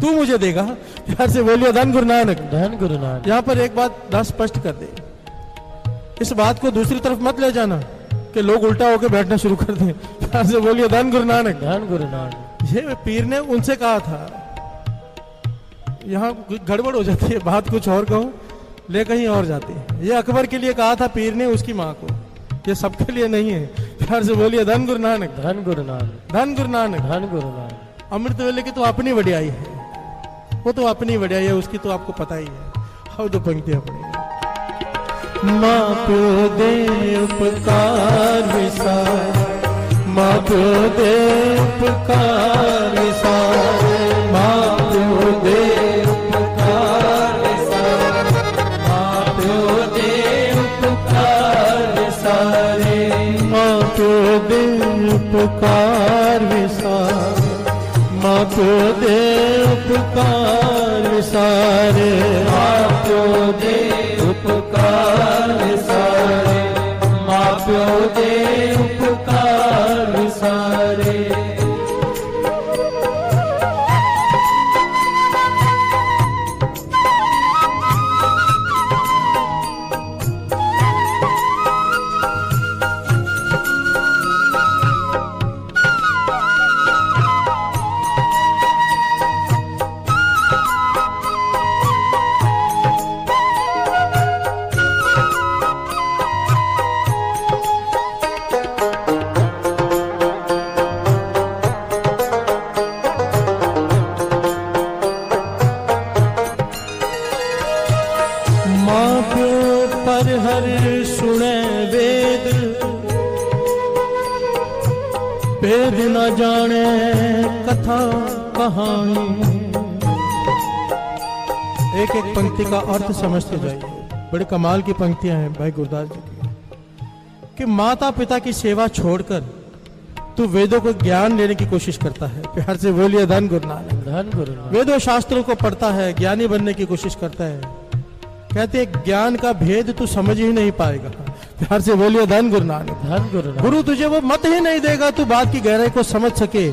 Speaker 1: तू मुझे देगा। प्यार से बोलिए धन गुरु नानक।
Speaker 5: धन गुरु नानक।
Speaker 1: यहां पर एक बात दास स्पष्ट कर दे, इस बात को दूसरी तरफ मत ले जाना कि लोग उल्टा होकर बैठना शुरू कर दें। प्यार से बोलिए धन गुरु नानक।
Speaker 5: धन गुरु नानक।
Speaker 1: ये पीर ने उनसे कहा था। यहाँ गड़बड़ हो जाती है, बात कुछ और कहो ले कहीं और जाती है। ये अकबर के लिए कहा था पीर ने उसकी माँ को, ये सबके लिए नहीं है। प्यार से बोलिए धन गुरु नानक।
Speaker 5: धन गुरु नानक।
Speaker 1: धन गुरु नानक।
Speaker 5: धन गुरु नानक।
Speaker 1: अमृत वेले की तो अपनी वड्याई है, वो तो अपनी वड्याई है, उसकी तो आपको पता ही है। आओ दो पंक्तियां पढ़ेंगे। माँ प्यो दे उपकार विसार, माँ प्यो दे उपकार विसार, माँ प्यो दे उपकार विसार, माँ प्यो दे उपकार विसारे, माँ प्यो दे उपकार विसार, माँ प्यो दे उपकार विसारे, माँ प्यो दे उपकार विसारे, माँ प्यो दे उपकार विसारे। माँ प्यो पर हर सुने वेद, वेद न जाने कथा कहानी। एक एक पंक्ति का अर्थ समझते जाइए, बड़े कमाल की पंक्तियां हैं भाई गुरदास जी की। कि माता पिता की सेवा छोड़कर तू वेदों को ज्ञान लेने की कोशिश करता है। प्यार से बोलिए धन गुरु नानक।
Speaker 5: धन गुरु नानक।
Speaker 1: वेदों शास्त्रों को पढ़ता है, ज्ञानी बनने की कोशिश करता है, कहते हैं ज्ञान का भेद तू समझ ही नहीं पाएगा। प्यार से बोलिए धन गुरु नानक।
Speaker 5: धन गुरु नानक।
Speaker 1: गुरु तुझे वो मत ही नहीं देगा तू बात की गहराई को समझ सके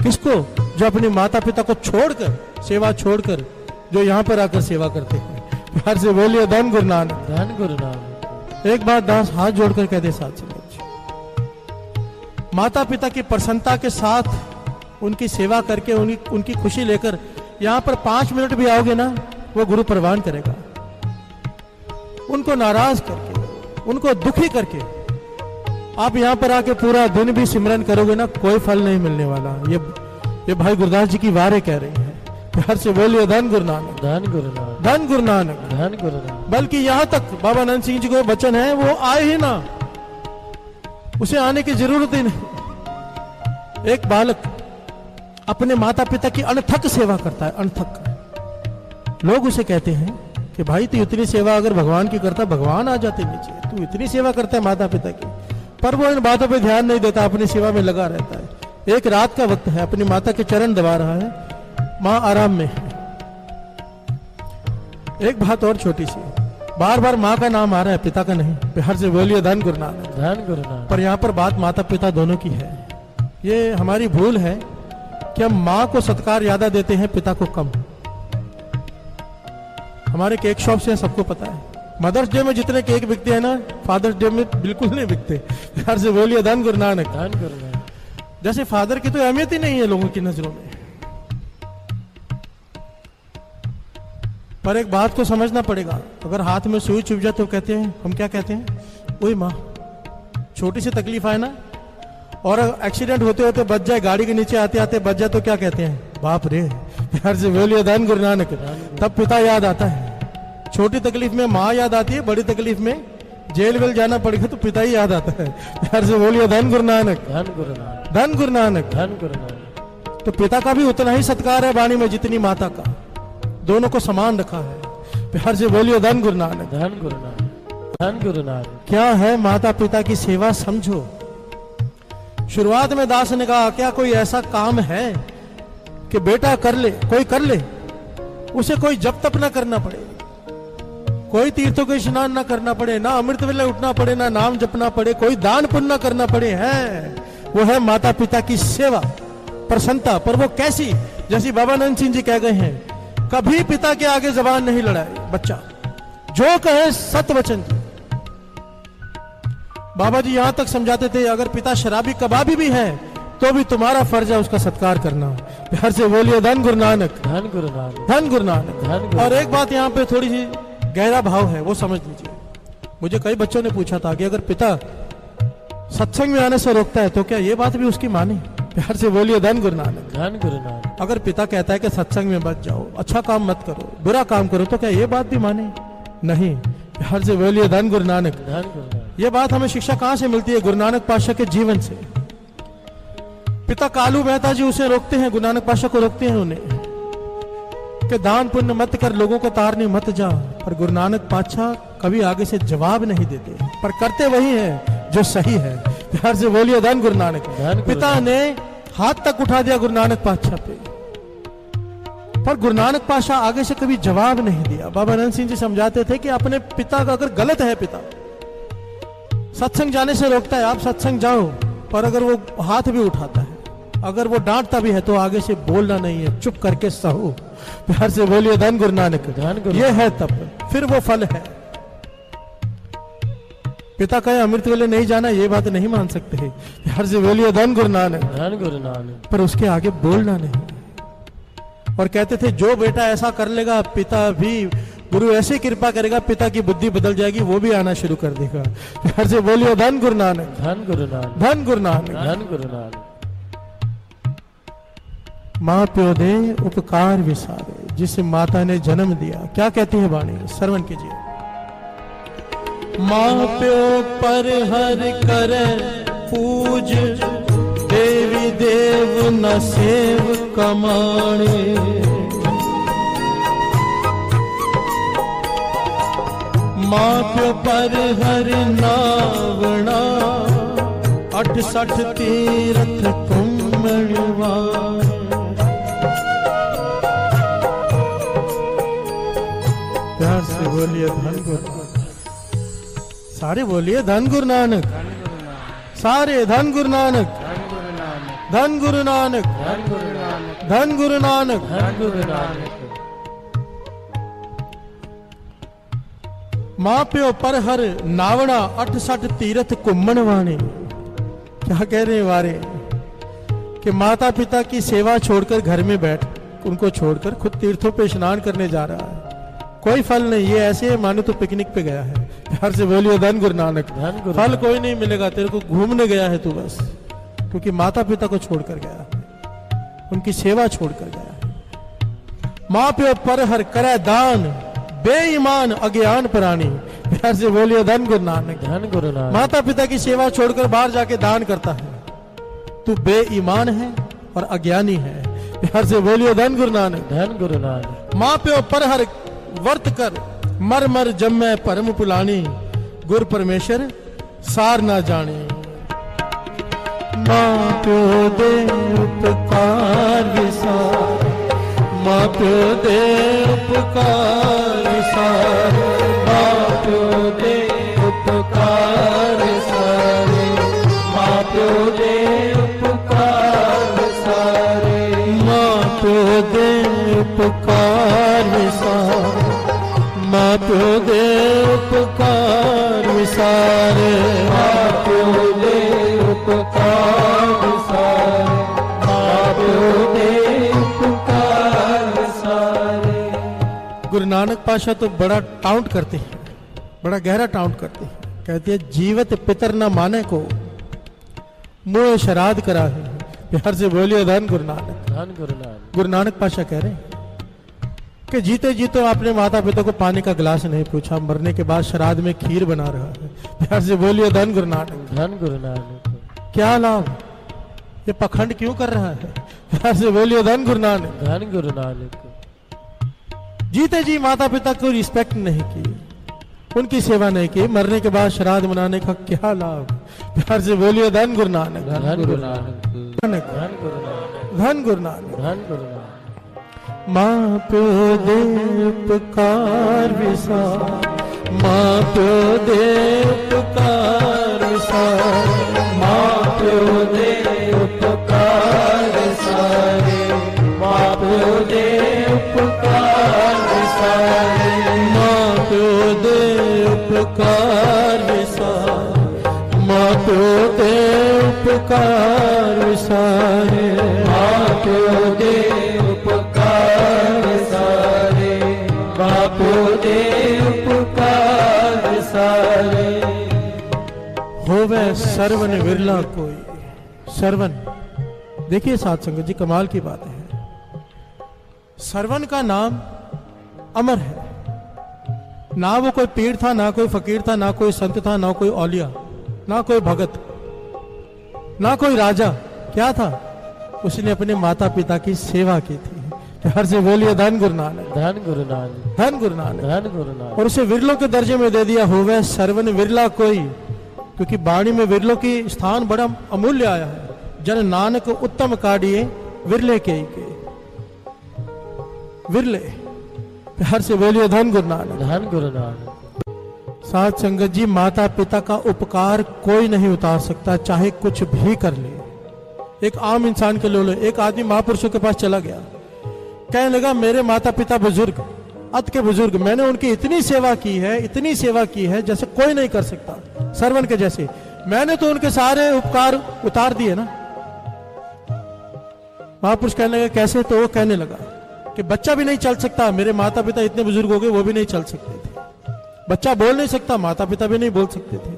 Speaker 1: किसको? जो अपने माता पिता को छोड़कर, सेवा छोड़कर, जो यहाँ पर आकर सेवा करते हैं। प्यार से बोलिए धन गुरु नानक।
Speaker 5: धन गुरु नानक।
Speaker 1: एक बार दास हाथ जोड़कर कहते साथ से, माता पिता की प्रसन्नता के साथ उनकी सेवा करके उनकी खुशी लेकर यहाँ पर 5 मिनट भी आओगे ना, वो गुरु प्रवान करेगा। उनको नाराज करके, उनको दुखी करके आप यहाँ पर आके पूरा दिन भी सिमरन करोगे ना, कोई फल नहीं मिलने वाला। ये भाई गुरदास जी की वारें कह रही हैं। प्यार से बोलिए धन गुरु नानक।
Speaker 5: धन गुरु नानक।
Speaker 1: धन गुरु नानक।
Speaker 5: धन गुरु नानक।
Speaker 1: बल्कि यहाँ तक बाबा आनंद सिंह जी को वचन है, वो आए ही ना, उसे आने की जरूरत ही नहीं। एक बालक अपने माता पिता की अनथक सेवा करता है, अनथक। लोग उसे कहते हैं कि भाई तू इतनी सेवा अगर भगवान की करता, भगवान आ जाते नीचे, तू इतनी सेवा करता है माता पिता की। पर वो इन बातों पे ध्यान नहीं देता, अपनी सेवा में लगा रहता है। एक रात का वक्त है, अपनी माता के चरण दबा रहा है, माँ आराम में है। एक बात और छोटी सी, बार बार माँ का नाम आ रहा है, पिता का नहीं। प्यार से बोलिए धन गुरु नानक।
Speaker 5: धन गुरु नानक।
Speaker 1: पर यहाँ पर बात माता पिता दोनों की है। ये हमारी भूल है कि हम माँ को सत्कार ज्यादा देते हैं, पिता को कम। हमारे केक शॉप से सबको पता है, मदर्स डे में जितने केक बिकते हैं ना, फादर्स डे में बिल्कुल नहीं बिकते। प्यार से बोलिए धन गुरु नानक।
Speaker 5: धन गुरु नानक।
Speaker 1: जैसे फादर की तो अहमियत ही नहीं है लोगों की नजरों में। पर एक बात को समझना पड़ेगा, अगर हाथ में सुई चुभ जाए तो कहते हैं, हम क्या कहते हैं, ओए माँ, छोटी सी तकलीफ आए ना, और एक्सीडेंट होते होते बच जाए, गाड़ी के नीचे आते आते बच जाए, तो क्या कहते हैं, बाप रे। प्यार से बोलिए धन गुरु नानक। तब पिता याद आता है। छोटी तकलीफ में माँ याद आती है, बड़ी तकलीफ में जेल वेल जाना पड़ेगा तो पिता ही याद आता है। प्यार से बोलिए धन गुरु नानक।
Speaker 5: धन गुरु नानक।
Speaker 1: धन गुरु नानक।
Speaker 5: धन गुरु नानक।
Speaker 1: तो पिता का भी उतना ही सत्कार है वाणी में जितनी माता का, दोनों को समान रखा है। प्यार से बोलिए धन गुरु नानक।
Speaker 5: धन गुरु नानक। धन गुरु नानक।
Speaker 1: क्या है माता पिता की सेवा, समझो। शुरुआत में दास ने कहा, क्या कोई ऐसा काम है कि बेटा कर ले, कोई कर ले, उसे कोई जप तप ना करना पड़े, कोई तीर्थों के स्नान ना करना पड़े, ना अमृत वेले उठना पड़े, ना नाम जपना पड़े, कोई दान पुण्य ना करना पड़े। है वो है माता पिता की सेवा, प्रसन्नता। पर वो कैसी? जैसी बाबा नंद सिंह जी कह गए हैं, कभी पिता के आगे जबान नहीं लड़ाए बच्चा, जो कहे सत्य वचन की। बाबा जी यहां तक समझाते थे, अगर पिता शराबी कबाबी भी है तो भी तुम्हारा फर्ज है उसका सत्कार करना। प्यार से बोलिए धन गुरु नानक।
Speaker 5: धन गुरु नानक।
Speaker 1: धन गुरु नानक। और एक बात यहाँ पे थोड़ी सी गहरा भाव है, वो समझ लीजिए। मुझे कई बच्चों ने पूछा था कि अगर पिता सत्संग में आने से रोकता है तो क्या ये बात भी उसकी माने? प्यार से बोलिए धन गुरु नानक।
Speaker 5: धन गुरु नानक।
Speaker 1: अगर पिता कहता है कि सत्संग में मत जाओ, अच्छा काम मत करो, बुरा काम करो, तो क्या ये बात भी माने? नहीं। प्यार से बोलिए धन गुरु नानक।
Speaker 5: धन गुरु नानक।
Speaker 1: ये बात हमें शिक्षा कहां से मिलती है? गुरु नानक पातशाह के जीवन से। पिता कालू मेहता जी उसे रोकते हैं, गुरु नानक पातशाह को रोकते हैं उन्हें कि दान पुण्य मत कर, लोगों को तारने मत जा। पर गुरु नानक पातशाह कभी आगे से जवाब नहीं देते, पर करते वही है जो सही है। प्यार से बोलिए धन गुरु नानक। पिता ने हाथ तक उठा दिया गुरु नानक पातशाह पे, पर गुरु नानक पातशाह आगे से कभी जवाब नहीं दिया। बाबा आनंद सिंह जी समझाते थे कि अपने पिता का अगर गलत है, पिता सत्संग जाने से रोकता है, आप सत्संग जाओ, पर अगर वो हाथ भी उठाता है, अगर वो डांटता भी है, तो आगे से बोलना नहीं है, चुप करके सहो। प्यार से बोलिए धन गुरु नानक। ये है तब, फिर वो फल है। पिता कहे अमृत वेले नहीं जाना, ये बात नहीं मान सकते हैं। प्यार से बोलिए धन गुरु नानक।
Speaker 5: धन गुरु नानक।
Speaker 1: पर उसके आगे बोलना नहीं। और कहते थे जो बेटा ऐसा कर लेगा, पिता भी, गुरु ऐसी कृपा करेगा, पिता की बुद्धि बदल जाएगी, वो भी आना शुरू कर देगा। प्यार से बोलिए धन गुरु नानक।
Speaker 5: धन गुरु नानक।
Speaker 1: धन गुरु नानक।
Speaker 5: धन गुरु नानक।
Speaker 1: माँ प्यो दे उपकार विसारे, जिसे माता ने जन्म दिया। क्या कहती है वाणी, श्रवण कीजिए। माँ प्यो पर हर करे पूज, देवी देव न सेव कमाणे। माँ प्यो पर हर नावणा, 68 तीर्थ कुंभवा। प्यार से बोलिए धन गुरु। सारे बोलिए धन गुरु नानक। सारे धन गुरु नानक। धन गुरु नानक,
Speaker 5: धन गुरु नानक,
Speaker 1: धन गुरु नानक।
Speaker 5: धन गुरु नानक।
Speaker 1: मां प्यो पर हर नावड़ा 68 तीरथ घूमन वाणे। क्या कह रहे वारे कि माता पिता की सेवा छोड़कर घर में बैठ, उनको छोड़कर खुद तीर्थों पे स्नान करने जा रहा है। कोई फल नहीं, ये ऐसे मानो तो पिकनिक पे गया है। प्यार से बोलिए धन गुरु नानक।
Speaker 5: धन गुरु
Speaker 1: फल
Speaker 5: नानक।
Speaker 1: कोई नहीं मिलेगा, तेरे को घूमने गया है तू बस, क्योंकि माता पिता को छोड़कर गया है, उनकी सेवा छोड़कर गया है। माँ प्यो पर हर करे दान, बेईमान अज्ञान प्राणी। प्यार से बोलिए धन गुरु नानक।
Speaker 5: धन गुरु नानक।
Speaker 1: माता पिता की सेवा छोड़कर बाहर जाके दान करता है, तू बेईमान है और अज्ञानी है। प्यार से बोलिए धन गुरु नानक।
Speaker 5: धन गुरु नानक।
Speaker 1: माँ प्यो पर हर वर्त कर, मर मर जम्मै परम पुलानी। गुर परमेश्वर सार ना जाने। माँ प्यो दे उपकार विसार, माँ प्यो दे उपकार विसार, माँ प्यो दे उपकार विसारे, माँ प्यो दे उपकार विसारे, माँ प्यो दे उपकार विसार, माँ प्यो दे उपकार विसारे, माँ प्यो दे उपकार विसारे, माँ प्यो दे उपकार विसारे। गुरु नानक पाशा तो बड़ा टाउट करते हैं, बड़ा गहरा टाउट करते हैं। कहते हैं जीवत पितर न माने को, मुँह श्राद्ध करा है। प्यार से बोलिए धन गुरु नानक।
Speaker 5: धन गुरु नानक।
Speaker 1: गुरु नानक पाशा कह रहे हैं कि जीते जीते आपने माता पिता को पानी का गिलास नहीं पूछा, मरने के बाद श्राद्ध में खीर बना रहा है। प्यार से बोलिए धन गुरु नानक।
Speaker 5: धन गुरु नानक।
Speaker 1: क्या लाभ, ये पखंड क्यों कर रहा है? प्यार से बोलिए धन गुरु नानक।
Speaker 5: धन गुरु नानक।
Speaker 1: जीते जी माता पिता को रिस्पेक्ट नहीं की, उनकी सेवा नहीं की, मरने के बाद श्राद्ध मनाने का क्या लाभ? प्यार से बोलिए धन गुरु नानक।
Speaker 5: धन गुरु नानक।
Speaker 1: धन
Speaker 5: गुरु नानक।
Speaker 1: धन गुरु नानक।
Speaker 5: धन गुरु नानक।
Speaker 1: माँ प्यो दे उपकार विसार, माँ प्यो दे उपकार विसार, माँ प्यो दे उपकार विसारे, माँ प्यो दे उपकार विसारे, माँ प्यो दे उपकार विसार, माँ प्यो दे उपकार विसारे, माँ प्यो दे उपकार विसारे, माँ प्यो दे उपकार विसारे। होवे सर्वन विरला कोई, सर्वन, देखिए साध संगत जी कमाल की बात है। सर्वन का नाम अमर है, ना वो कोई पीर था, ना कोई फकीर था, ना कोई संत था, ना कोई औलिया, ना कोई भगत, ना कोई राजा। क्या था? उसने अपने माता पिता की सेवा की थी। प्यार से बोलिए धन गुरु नानक।
Speaker 5: धन गुरु नानक।
Speaker 1: धन गुरु नानक।
Speaker 5: धन गुरु नानक।
Speaker 1: और उसे विरलों के दर्जे में दे दिया, होवे सर्वन विरला कोई, क्योंकि बाणी में विरलों की स्थान बड़ा अमूल्य आया है। जन नानक उत्तम काढ़िए विरले के विरले। प्यार से बोलिए धन गुरु नानक।
Speaker 5: धन गुरु नानक।
Speaker 1: साध संगत जी, माता पिता का उपकार कोई नहीं उतार सकता, चाहे कुछ भी कर ले। एक आम इंसान के लो, एक आदमी महापुरुषों के पास चला गया, कहने लगा मेरे माता पिता बुजुर्ग, अत के बुजुर्ग, मैंने उनकी इतनी सेवा की है, इतनी सेवा की है जैसे कोई नहीं कर सकता, सरवन के जैसे। मैंने तो उनके सारे उपकार उतार दिए ना। महापुरुष कहने लगा कैसे? तो वो कहने लगा कि बच्चा भी नहीं चल सकता, मेरे माता पिता इतने बुजुर्ग हो गए, वो भी नहीं चल सकते थे। बच्चा बोल नहीं सकता, माता पिता भी नहीं बोल सकते थे।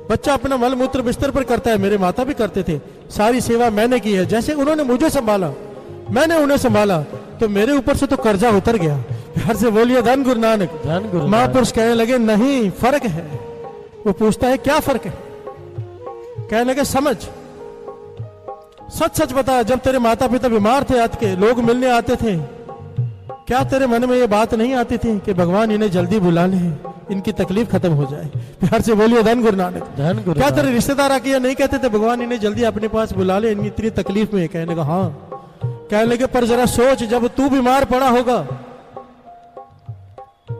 Speaker 1: बच्चा अपना मल मूत्र बिस्तर पर करता है, मेरे माता भी करते थे। सारी सेवा मैंने की है, जैसे उन्होंने मुझे संभाला, मैंने उन्हें संभाला, तो मेरे ऊपर से तो कर्जा उतर गया। प्यार से बोलिए धन गुरु नानक।
Speaker 5: धन गुरु।
Speaker 1: महापुरुष कहने लगे नहीं, फर्क है। वो पूछता है क्या फर्क है? कहने लगे समझ, सच सच बता, जब तेरे माता पिता बीमार थे, आज के लोग मिलने आते थे, क्या तेरे मन में ये बात नहीं आती थी कि भगवान इन्हें जल्दी बुला ले, इनकी तकलीफ खत्म हो जाए? प्यार से बोलिए धन गुरु नानक।
Speaker 5: धन गुरु।
Speaker 1: क्या तेरे रिश्तेदार आके ये नहीं कहते थे भगवान इन्हें जल्दी अपने पास बुला ले, इनकी इतनी तकलीफ में? कहने लगा हाँ। कहने लगे पर जरा सोच, जब तू बीमार पड़ा होगा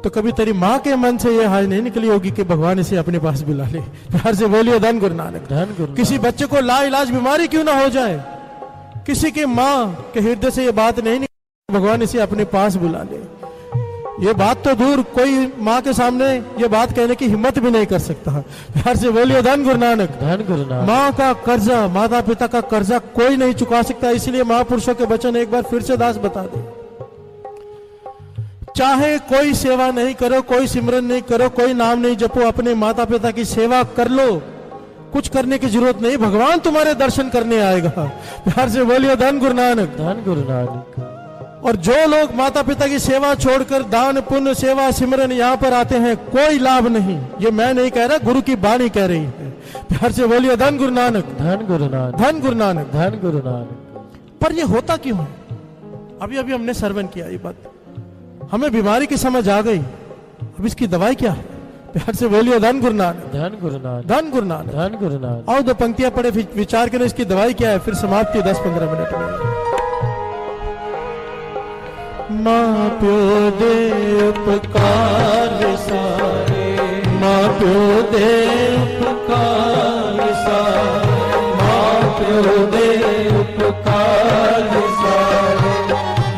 Speaker 1: तो कभी तेरी माँ के मन से ये हाय नहीं निकली होगी कि भगवान इसे अपने पास बुला ले। प्यार से बोलिए धन गुरु नानक।
Speaker 5: धन गुरु।
Speaker 1: किसी बच्चे को ला इलाज बीमारी क्यों ना हो जाए, किसी की माँ के हृदय से ये बात नहीं निकली भगवान इसे अपने पास बुला ले। ये बात तो दूर, कोई माँ के सामने ये बात कहने की हिम्मत भी नहीं कर सकता। प्यार से बोलिए धन गुरु नानक।
Speaker 5: धन गुरु नानक।
Speaker 1: माँ का कर्जा, माता पिता का कर्जा कोई नहीं चुका सकता। इसलिए महापुरुषों के वचन एक बार फिर से दास बता दे, चाहे कोई सेवा नहीं करो, कोई सिमरन नहीं करो, कोई नाम नहीं जपो, अपने माता पिता की सेवा कर लो। कुछ करने की जरूरत नहीं, भगवान तुम्हारे दर्शन करने आएगा। प्यार से बोलिए धन गुरु नानक।
Speaker 5: धन गुरु नानक।
Speaker 1: और जो लोग माता पिता की सेवा छोड़कर दान पुण्य सेवा सिमरन यहाँ पर आते हैं, कोई लाभ नहीं। ये मैं नहीं कह रहा, गुरु की बाणी कह रही है। प्यार से बोलिए धन गुरु नानक।
Speaker 5: धन गुरु नानक।
Speaker 1: धन गुरु नानक।
Speaker 5: धन गुरु नानक।
Speaker 1: पर ये होता क्यों है? अभी अभी हमने श्रवण किया ये बात, हमें बीमारी की समझ आ गई। अब इसकी दवाई क्या है? प्यार से बोलिए धन गुरु नानक।
Speaker 5: धन गुरु नानक।
Speaker 1: धन गुरु नानक।
Speaker 5: धन गुरु नानक।
Speaker 1: आओ 2 पंक्तियां पढ़े, विचार करें इसकी दवाई क्या है, फिर समाप्ति 10-15 मिनट में। माँ प्यो दे उपकार सारे, माँ प्यो दे उपकार सारे, माँ प्यो दे उपकार सारे,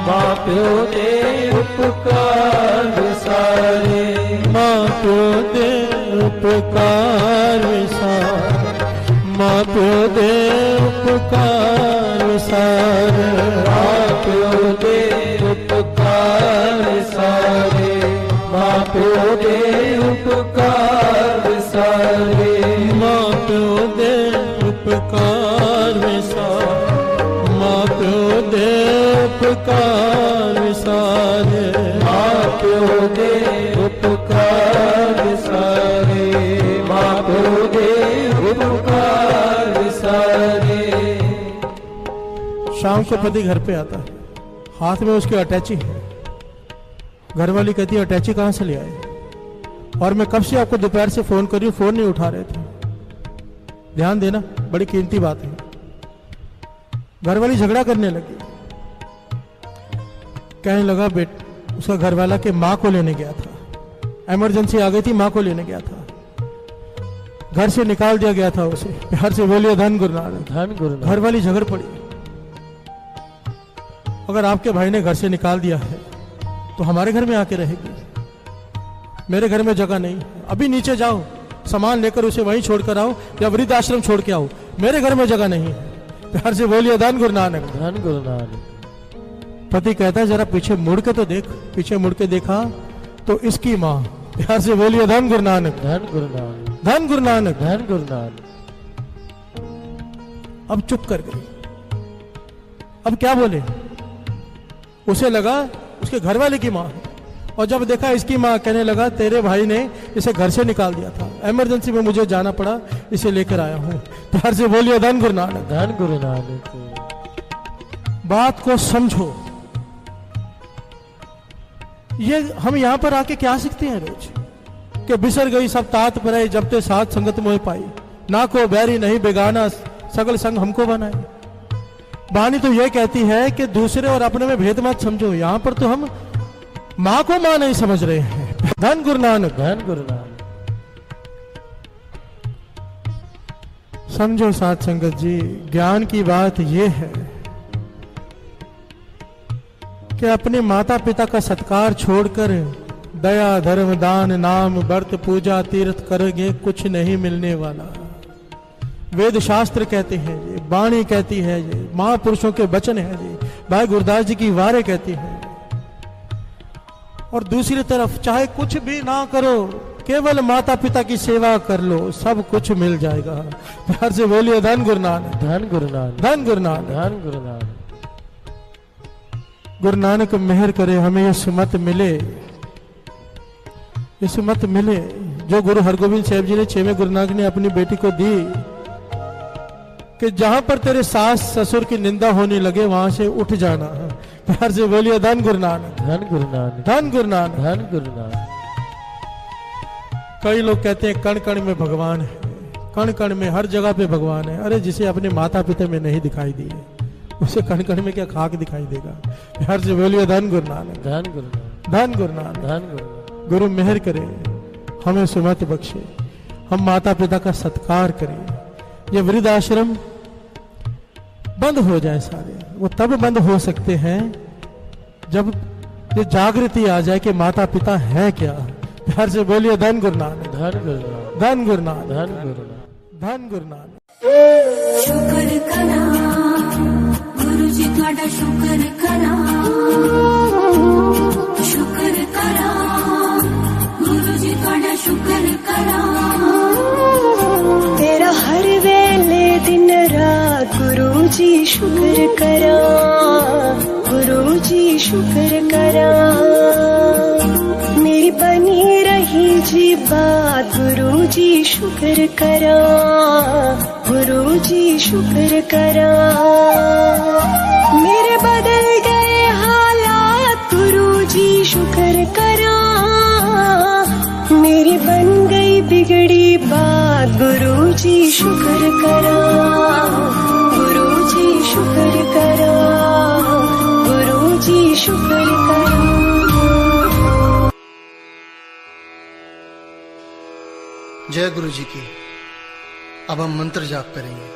Speaker 1: माँ प्यो दे उपकार सारे, माँ प्यो दे उपकार सारे, माँ प्यो दे उपकार सारे, माँ प्यो दे उपकार सारे, माँ प्यो दे उपकार सारे, माँ प्यो दे उपकार सारे, माँ प्यो दे उपकार सारे, माँ प्यो दे उपकार सारे, माँ प्यो दे उपकार सारे। शाम को पति घर पे आता है, हाथ में उसकी अटैची है। घरवाली कहती है अटैची कहां से ले आए? और मैं कब से आपको दोपहर से फोन कर रही हूं, फोन नहीं उठा रहे थे। ध्यान देना, बड़ी कीमती बात है। घरवाली झगड़ा करने लगी, कहने लगा उसका घरवाला के माँ को लेने गया था, इमरजेंसी आ गई थी, माँ को लेने गया था, घर से निकाल दिया गया था उसे। प्यार से बोलिए धन गुरु नानक।
Speaker 5: धन गुरु नानक।
Speaker 1: घरवाली झगड़ पड़ी। अगर आपके भाई ने घर से निकाल दिया है तो हमारे घर में आके रहेगी। मेरे घर में जगह नहीं, अभी नीचे जाओ, सामान लेकर उसे वहीं छोड़कर आओ या वृद्ध आश्रम छोड़ के आओ, मेरे घर में जगह नहीं है। प्यार से बोलिए धन गुरु नानक।
Speaker 5: धन गुरु नानक।
Speaker 1: पति कहता है जरा पीछे मुड़ के तो देख। पीछे मुड़ के देखा तो इसकी माँ। प्यार से बोलिए धन गुरु नानक।
Speaker 5: धन गुरु नानक।
Speaker 1: धन गुरु नानक।
Speaker 5: धन गुरु नानक।
Speaker 1: अब चुप कर गई। अब क्या बोले? उसे लगा उसके घर वाले की माँ है, और जब देखा इसकी माँ, कहने लगा तेरे भाई ने इसे घर से निकाल दिया था, इमरजेंसी में मुझे जाना पड़ा, इसे लेकर आया हूँ। प्यार से बोलिए धन गुरु नानक।
Speaker 5: धन गुरु नानक।
Speaker 1: बात को समझो। ये हम यहाँ पर आके क्या सीखते हैं रोज? कि बिसर गई सब तात पर, जब ते साथ संगत मोह पाई, ना को बैरी नहीं बेगाना, सगल संग हमको बनाए। वाणी तो यह कहती है कि दूसरे और अपने में भेद मत समझो। यहाँ पर तो हम माँ को माँ नहीं समझ रहे हैं। धन गुरु नानक।
Speaker 5: धन गुरु नानक।
Speaker 1: समझो साथ संगत जी, ज्ञान की बात यह है कि अपने माता पिता का सत्कार छोड़कर दया धर्म दान नाम व्रत पूजा तीर्थ करेंगे, कुछ नहीं मिलने वाला। वेद शास्त्र कहते हैं ये, वाणी कहती है ये, महापुरुषों के वचन है ये, भाई गुरदास जी की वारें कहती हैं। और दूसरी तरफ चाहे कुछ भी ना करो, केवल माता पिता की सेवा कर लो, सब कुछ मिल जाएगा। प्यार से बोलिए धन गुरु नानक।
Speaker 5: धन गुरु नानक।
Speaker 1: धन गुरु नानक।
Speaker 5: धन गुरु नानक।
Speaker 1: गुरु नानक मेहर करे हमें ये सुमत मिले, ये सुमत मिले जो गुरु हरगोविंद साहब जी ने 6वें गुरु नानक ने अपनी बेटी को दी, कि जहां पर तेरे सास ससुर की निंदा होने लगे वहां से उठ जाना। प्यार से बोलिए धन गुरु नानक।
Speaker 5: धन गुरु नानक।
Speaker 1: धन गुरु नानक।
Speaker 5: धन गुरु नानक।
Speaker 1: कई लोग कहते हैं कण कण में भगवान है, कण कण में हर जगह पे भगवान है। अरे जिसे अपने माता पिता में नहीं दिखाई दिए, उसे कण कण में क्या खाक दिखाई देगा? प्यार से बोलिए धन गुरु नानक।
Speaker 5: धन गुरु नानक।
Speaker 1: धन गुरु नानक।
Speaker 5: धन गुरु नानक।
Speaker 1: गुरु मेहर करे, हमें सुमत बख्शे, हम माता पिता का सत्कार करें, ये वृद्ध आश्रम बंद हो जाए सारे। वो तब बंद हो सकते हैं जब ये जागृति आ जाए कि माता पिता है क्या। प्यार से बोलिए धन गुरु नानक,
Speaker 5: धन गुरु नानक,
Speaker 1: धन गुरु नानक,
Speaker 5: धन गुरु नानक।
Speaker 1: धन गुरु नानक।
Speaker 6: शुक्र करा गुरु जी थोड़ा शुक्र करा, शुक्र करा गुरु जी थोड़ा शुक्र करा।
Speaker 7: तेरा हर वेले दिन रात गुरु जी शुक्र करा, गुरु जी शुक्र करा। मेरी बनी रही जी बात गुरु जी शुक्र करा, गुरु जी शुक्र करा। मेरे बदल गए हालात गुरु जी शुक्र करा, मेरी बन गई बिगड़ी बात गुरु जी शुक्र करा, गुरु जी शुक्र करा, गुरु जी शुक्र करा।
Speaker 8: जय गुरु जी की। अब हम मंत्र जाप करेंगे।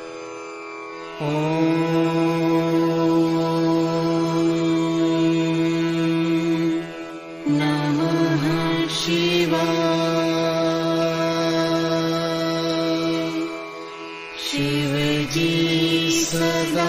Speaker 2: नमः शिवाय। शिव जी सदा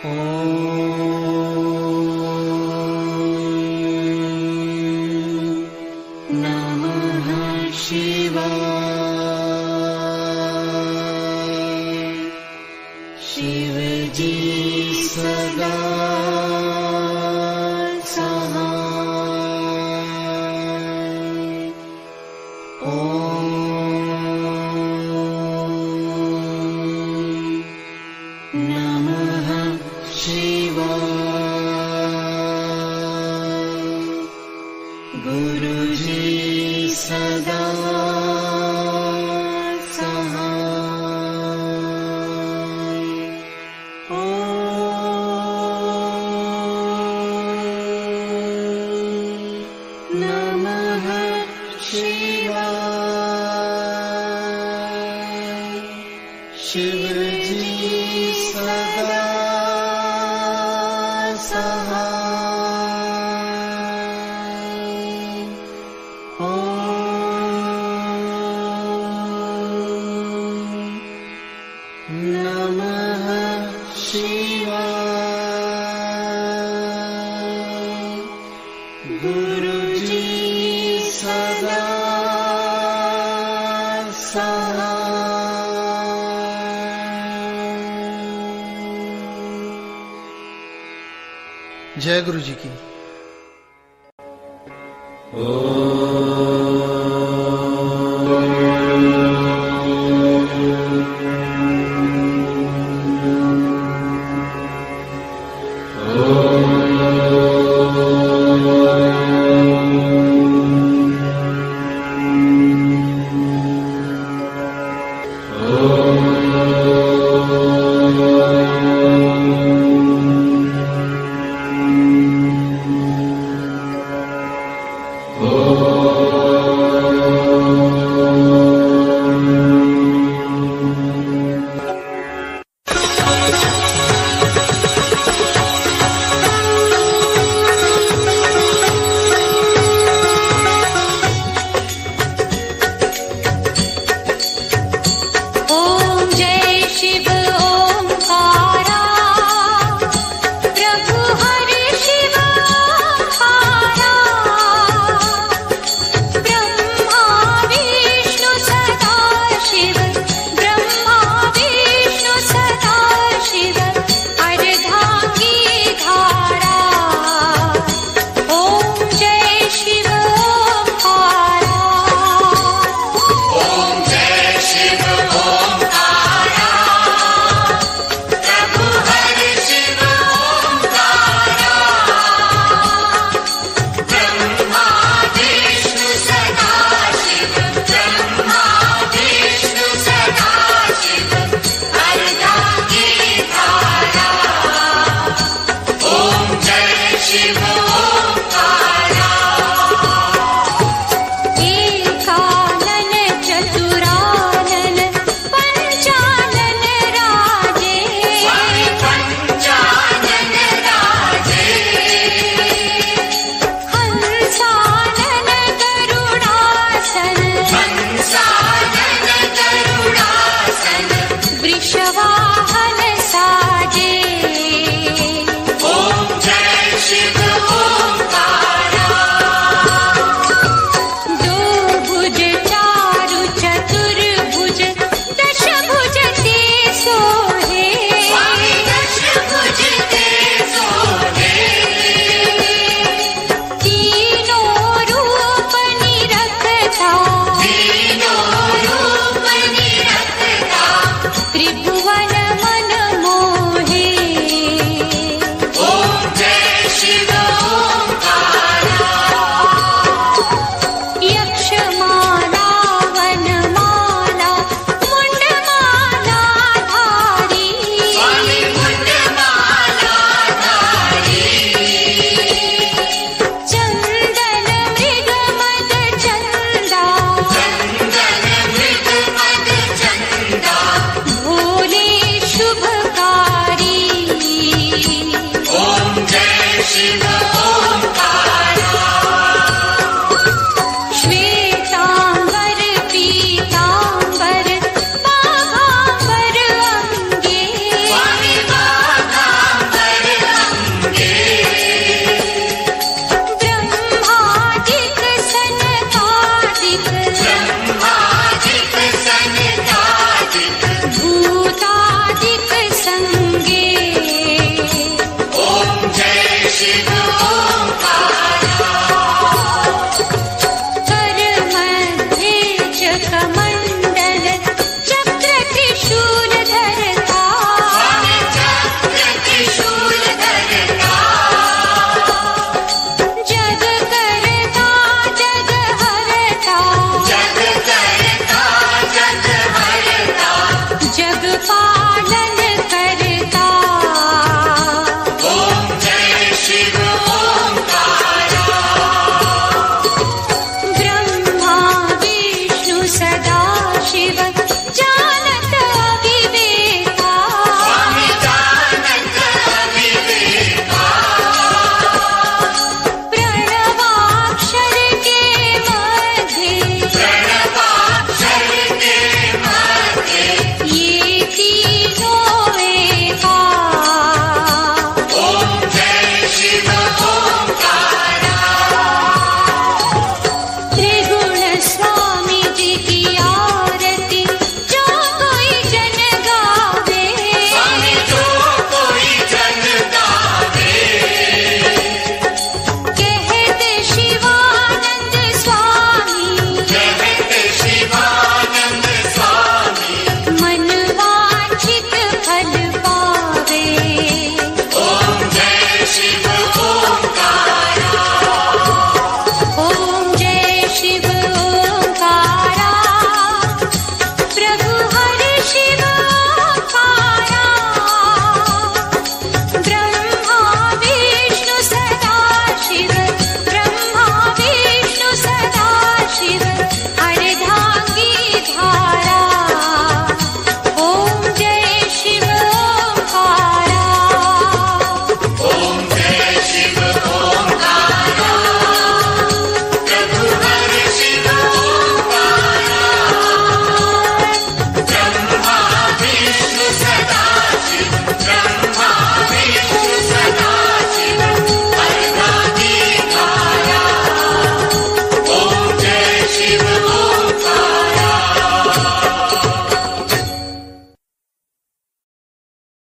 Speaker 2: Om शिव जी सदा सहाय। ओम नमः शिवाय। गुरु जी सदा सहाय।
Speaker 8: जय गुरु जी की।
Speaker 6: ओम जय शिव